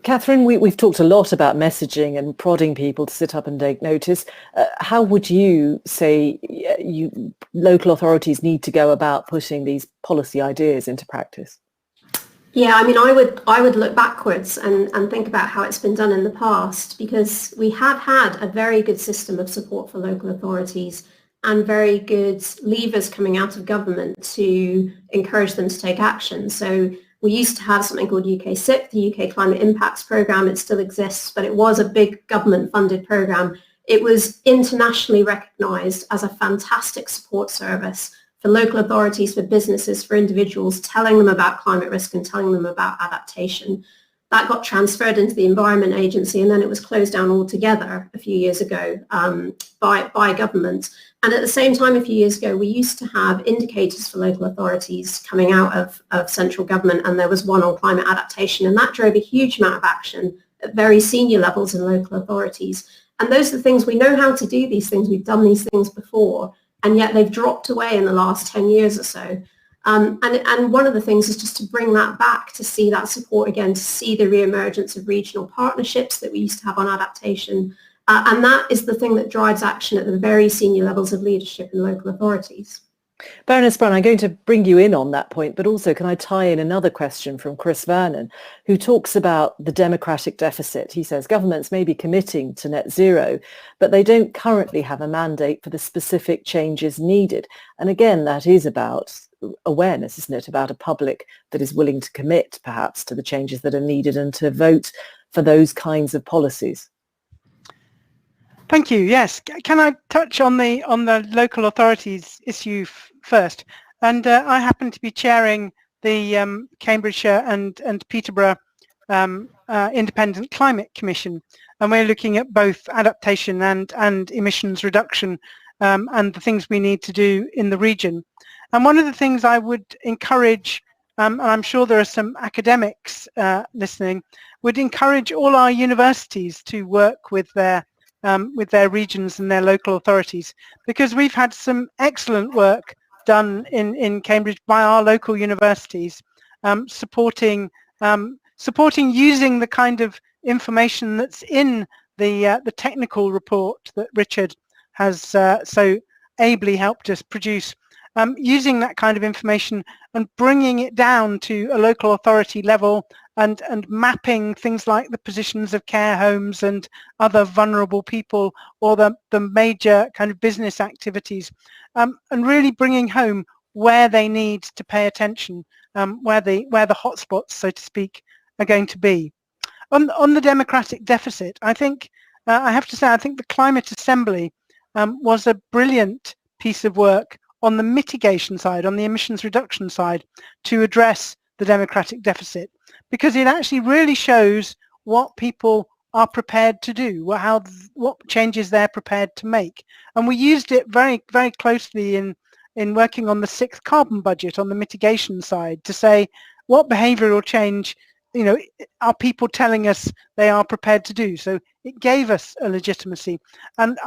Catherine, we've talked a lot about messaging and prodding people to sit up and take notice. How would you say local authorities need to go about putting these policy ideas into practice? Yeah, I mean, I would look backwards and think about how it's been done in the past, because we have had a very good system of support for local authorities and very good levers coming out of government to encourage them to take action. So we used to have something called UK SIP, the UK Climate Impacts Programme. It still exists, but it was a big government-funded programme. It was internationally recognised as a fantastic support service for local authorities, for businesses, for individuals, telling them about climate risk and telling them about adaptation. That got transferred into the Environment Agency, and then it was closed down altogether a few years ago by government. And at the same time, a few years ago, we used to have indicators for local authorities coming out of central government, and there was one on climate adaptation, and that drove a huge amount of action at very senior levels in local authorities. And those are the things, we know how to do these things, we've done these things before, and yet they've dropped away in the last 10 years or so. And one of the things is just to bring that back, to see that support again, to see the re-emergence of regional partnerships that we used to have on adaptation. And that is the thing that drives action at the very senior levels of leadership in local authorities. Baroness Brown, I'm going to bring you in on that point, but also can I tie in another question from Chris Vernon, who talks about the democratic deficit. He says governments may be committing to net zero, but they don't currently have a mandate for the specific changes needed. And again, that is about awareness, isn't it? About a public that is willing to commit perhaps to the changes that are needed and to vote for those kinds of policies. Thank you. Yes. Can I touch on the local authorities issue first? And I happen to be chairing the Cambridgeshire and Peterborough Independent Climate Commission, and we're looking at both adaptation and emissions reduction and the things we need to do in the region. And one of the things I would encourage, and I'm sure there are some academics listening, would encourage all our universities to work with their regions and their local authorities, because we've had some excellent work done in Cambridge by our local universities, supporting using the kind of information that's in the technical report that Richard has so ably helped us produce, using that kind of information and bringing it down to a local authority level, and mapping things like the positions of care homes and other vulnerable people, or the major kind of business activities, and really bringing home where they need to pay attention, where the hotspots, so to speak, are going to be. On the democratic deficit, I think I have to say, I think the Climate Assembly was a brilliant piece of work on the mitigation side, on the emissions reduction side, to address the democratic deficit, because it actually really shows what people are prepared to do, what changes they're prepared to make. And we used it very, very closely in working on the 6th carbon budget on the mitigation side, to say what behavioural change, are people telling us they are prepared to do. So it gave us a legitimacy. And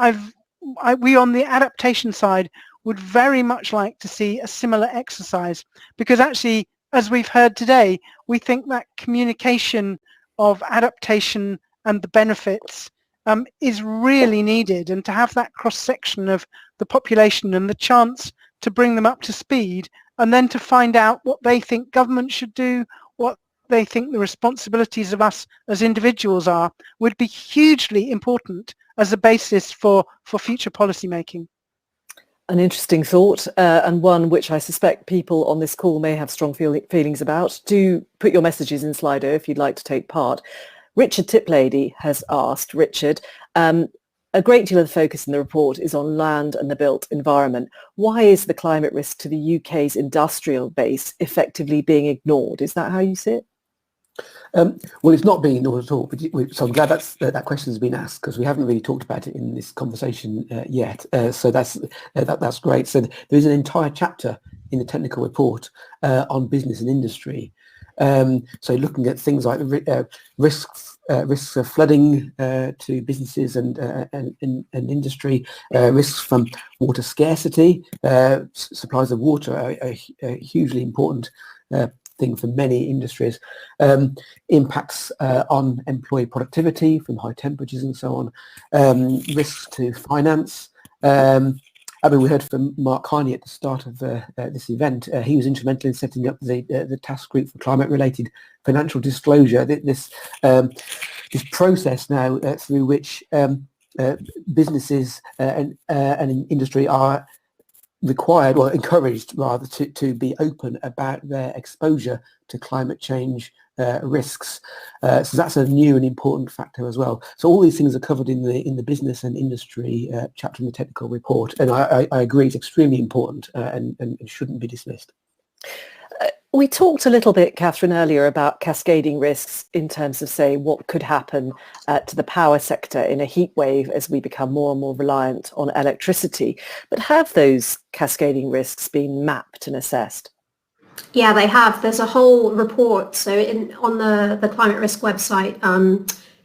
we on the adaptation side would very much like to see a similar exercise, because actually, as we've heard today, we think that communication of adaptation and the benefits is really needed, and to have that cross-section of the population and the chance to bring them up to speed, and then to find out what they think government should do, what they think the responsibilities of us as individuals are, would be hugely important as a basis for future policy making. An interesting thought, and one which I suspect people on this call may have strong feelings about. Do put your messages in Slido if you'd like to take part. Richard Tiplady has asked, Richard, a great deal of the focus in the report is on land and the built environment. Why is the climate risk to the UK's industrial base effectively being ignored? Is that how you see it? Well, it's not being ignored at all, so I'm glad that question has been asked, because we haven't really talked about it in this conversation yet. So that's great. So there's an entire chapter in the technical report on business and industry. So looking at things like risks of flooding to businesses and industry, risks from water scarcity. Supplies of water are hugely important thing for many industries, impacts on employee productivity from high temperatures and so on, risks to finance, and I mean, we heard from Mark Carney at the start of this event. He was instrumental in setting up the task group for climate-related financial disclosure. This process now through which businesses and industry are required, or encouraged rather, to be open about their exposure to climate change risks. So that's a new and important factor as well. So all these things are covered in the business and industry chapter in the technical report, and I agree it's extremely important and shouldn't be dismissed. We talked a little bit, Catherine, earlier about cascading risks in terms of, say, what could happen to the power sector in a heat wave as we become more and more reliant on electricity. But have those cascading risks been mapped and assessed? Yeah, they have. There's a whole report. So on the Climate Risk website,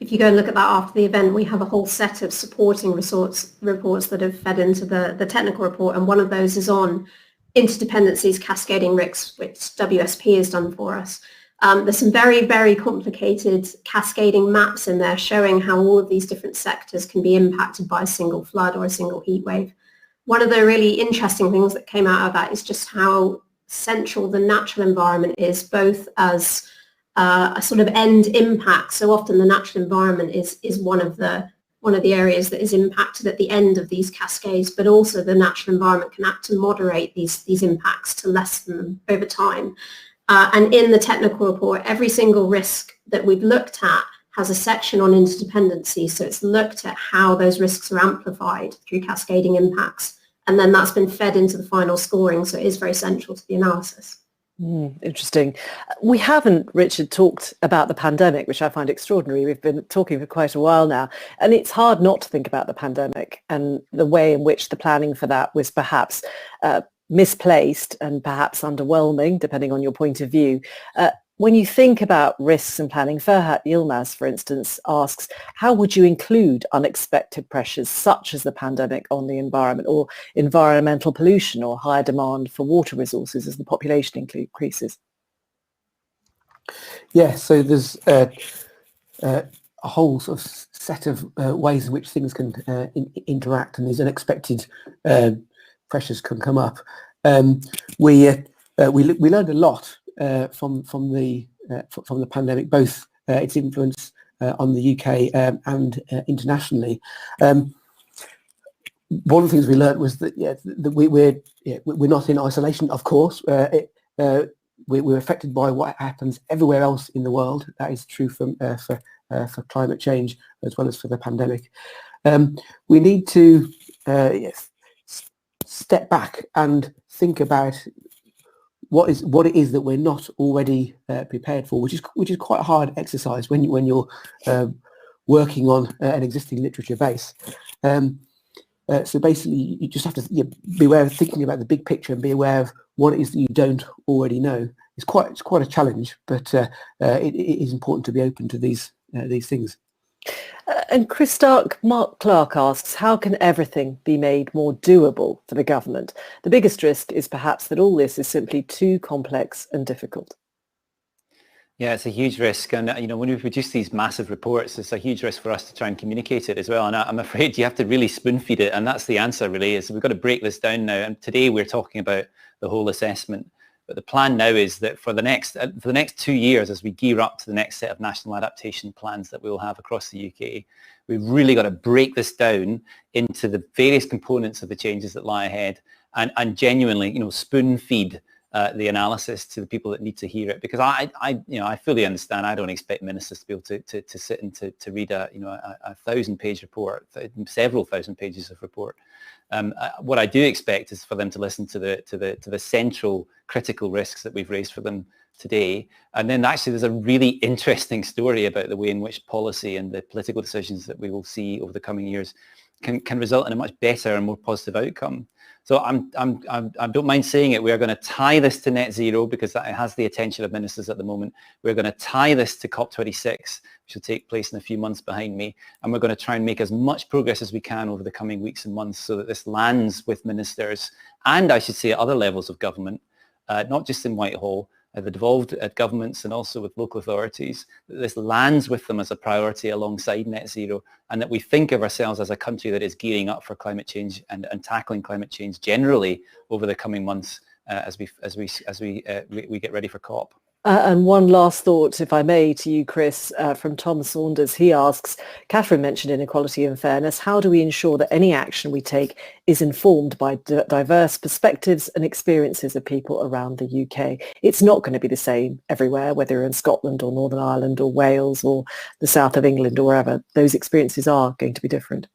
if you go and look at that after the event, we have a whole set of supporting reports that have fed into the technical report. And one of those is on interdependencies, cascading risks, which WSP has done for us. There's some very, very complicated cascading maps in there showing how all of these different sectors can be impacted by a single flood or a single heat wave. One of the really interesting things that came out of that is just how central the natural environment is, both as a sort of end impact. So often the natural environment is one of the areas that is impacted at the end of these cascades, but also the natural environment can act to moderate these impacts, to lessen them over time. And in the technical report, every single risk that we've looked at has a section on interdependency. So it's looked at how those risks are amplified through cascading impacts. And then that's been fed into the final scoring. So it is very central to the analysis. Interesting. We haven't, Richard, talked about the pandemic, which I find extraordinary. We've been talking for quite a while now, and it's hard not to think about the pandemic and the way in which the planning for that was perhaps misplaced and perhaps underwhelming, depending on your point of view. When you think about risks and planning, Ferhat Yilmaz, for instance, asks, how would you include unexpected pressures such as the pandemic on the environment, or environmental pollution, or higher demand for water resources as the population increases? Yeah, so there's a whole sort of set of ways in which things can interact, and these unexpected pressures can come up. We learned a lot from the pandemic, both its influence on the UK and internationally. One of the things we learned was that we're not in isolation. Of course, we're affected by what happens everywhere else in the world. That is true for climate change as well as for the pandemic. We need to step back and think about what it is that we're not already prepared for, which is quite a hard exercise when you're working on an existing literature base. So basically, you just have to be aware of thinking about the big picture and be aware of what it is that you don't already know. It's quite a challenge, but it is important to be open to these things. And Chris Stark, Mark Clark asks, how can everything be made more doable for the government? The biggest risk is perhaps that all this is simply too complex and difficult. Yeah, it's a huge risk. And, when we produce these massive reports, it's a huge risk for us to try and communicate it as well. And I'm afraid you have to really spoon feed it. And that's the answer, really, is we've got to break this down now. And today we're talking about the whole assessment. But the plan now is that for the next 2 years, as we gear up to the next set of national adaptation plans that we'll have across the UK, we've really got to break this down into the various components of the changes that lie ahead, and genuinely, spoon feed the analysis to the people that need to hear it. Because I fully understand. I don't expect ministers to be able to sit and to read a 1,000-page report, several thousand pages of report. What I do expect is for them to listen to the central critical risks that we've raised for them today. And then actually there's a really interesting story about the way in which policy and the political decisions that we will see over the coming years can result in a much better and more positive outcome. So I don't mind saying it. We're going to tie this to net zero because that has the attention of ministers at the moment. We're going to tie this to COP26, which will take place in a few months behind me. And we're going to try and make as much progress as we can over the coming weeks and months so that this lands with ministers and, I should say, at other levels of government, not just in Whitehall, the devolved governments and also with local authorities, that this lands with them as a priority alongside net zero, and that we think of ourselves as a country that is gearing up for climate change and tackling climate change generally over the coming months as we get ready for COP. And one last thought, if I may, to you, Chris, from Tom Saunders. He asks, Catherine mentioned inequality and fairness. How do we ensure that any action we take is informed by diverse perspectives and experiences of people around the UK? It's not going to be the same everywhere, whether you're in Scotland or Northern Ireland or Wales or the south of England or wherever. Those experiences are going to be different.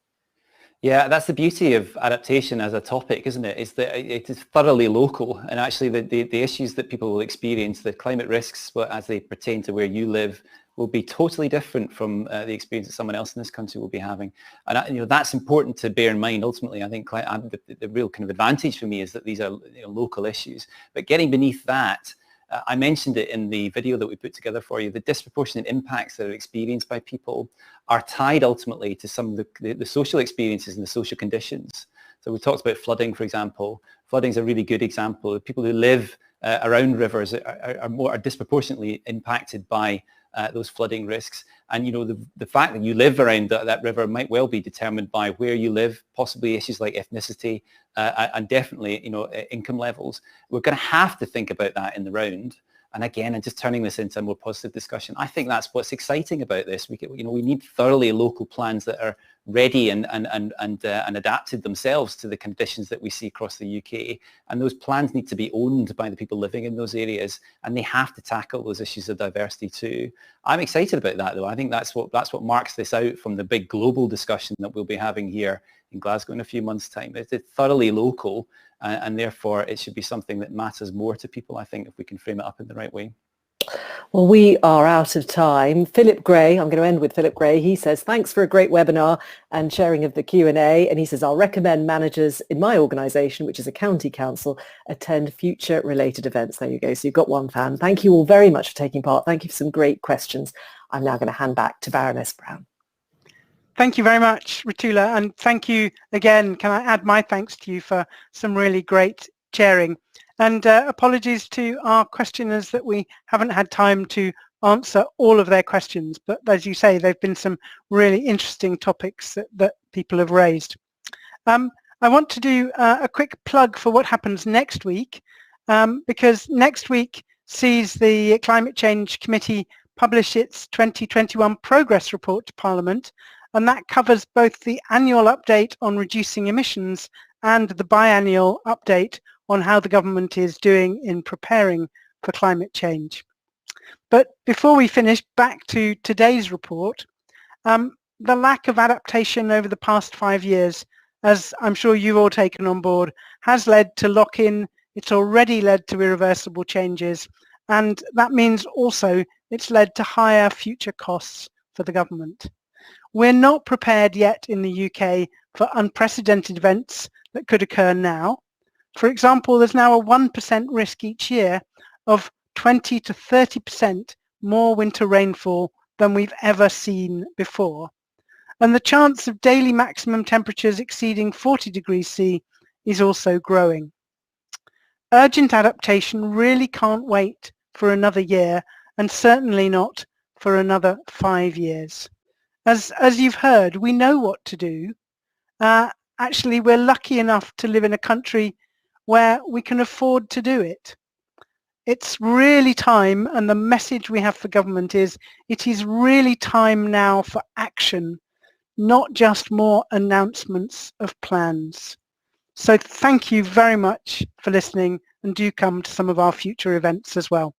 Yeah, that's the beauty of adaptation as a topic, isn't it? Is that it is thoroughly local, and actually the issues that people will experience, the climate risks, as they pertain to where you live, will be totally different from the experience that someone else in this country will be having. And that's important to bear in mind. Ultimately, I think the real kind of advantage for me is that these are local issues. But getting beneath that, I mentioned it in the video that we put together for you, the disproportionate impacts that are experienced by people are tied ultimately to some of the social experiences and the social conditions. So we talked about flooding, for example. Flooding is a really good example. People who live around rivers are disproportionately impacted by those flooding risks. And the fact that you live around that river might well be determined by where you live, possibly issues like ethnicity and definitely income levels. We're going to have to think about that in the round. And again, and just turning this into a more positive discussion, I think that's what's exciting about this. We need thoroughly local plans that are ready and adapted themselves to the conditions that we see across the UK. And those plans need to be owned by the people living in those areas, and they have to tackle those issues of diversity too. I'm excited about that, though. I think that's what marks this out from the big global discussion that we'll be having here in Glasgow in a few months' time. It's thoroughly local, and therefore it should be something that matters more to people, I think, if we can frame it up in the right way. Well, we are out of time. Philip Gray, I'm going to end with Philip Gray. He says, thanks for a great webinar and sharing of the Q&A. And he says, I'll recommend managers in my organisation, which is a county council, attend future related events. There you go. So you've got one fan. Thank you all very much for taking part. Thank you for some great questions. I'm now going to hand back to Baroness Brown. Thank you very much, Rutula, and thank you again. Can I add my thanks to you for some really great sharing? And apologies to our questioners that we haven't had time to answer all of their questions, but as you say, there have been some really interesting topics that people have raised. I want to do a quick plug for what happens next week, because next week sees the Climate Change Committee publish its 2021 progress report to Parliament, and that covers both the annual update on reducing emissions and the biannual update on how the government is doing in preparing for climate change. But before we finish, back to today's report, the lack of adaptation over the past 5 years, as I'm sure you've all taken on board, has led to lock-in. It's already led to irreversible changes, and that means also it's led to higher future costs for the government. We're not prepared yet in the UK for unprecedented events that could occur now. For example, there's now a 1% risk each year of 20 to 30% more winter rainfall than we've ever seen before. And the chance of daily maximum temperatures exceeding 40 degrees C is also growing. Urgent adaptation really can't wait for another year, and certainly not for another 5 years. As you've heard, we know what to do. Actually, we're lucky enough to live in a country where we can afford to do it. It's really time, and the message we have for government is, it is really time now for action, not just more announcements of plans. So thank you very much for listening, and do come to some of our future events as well.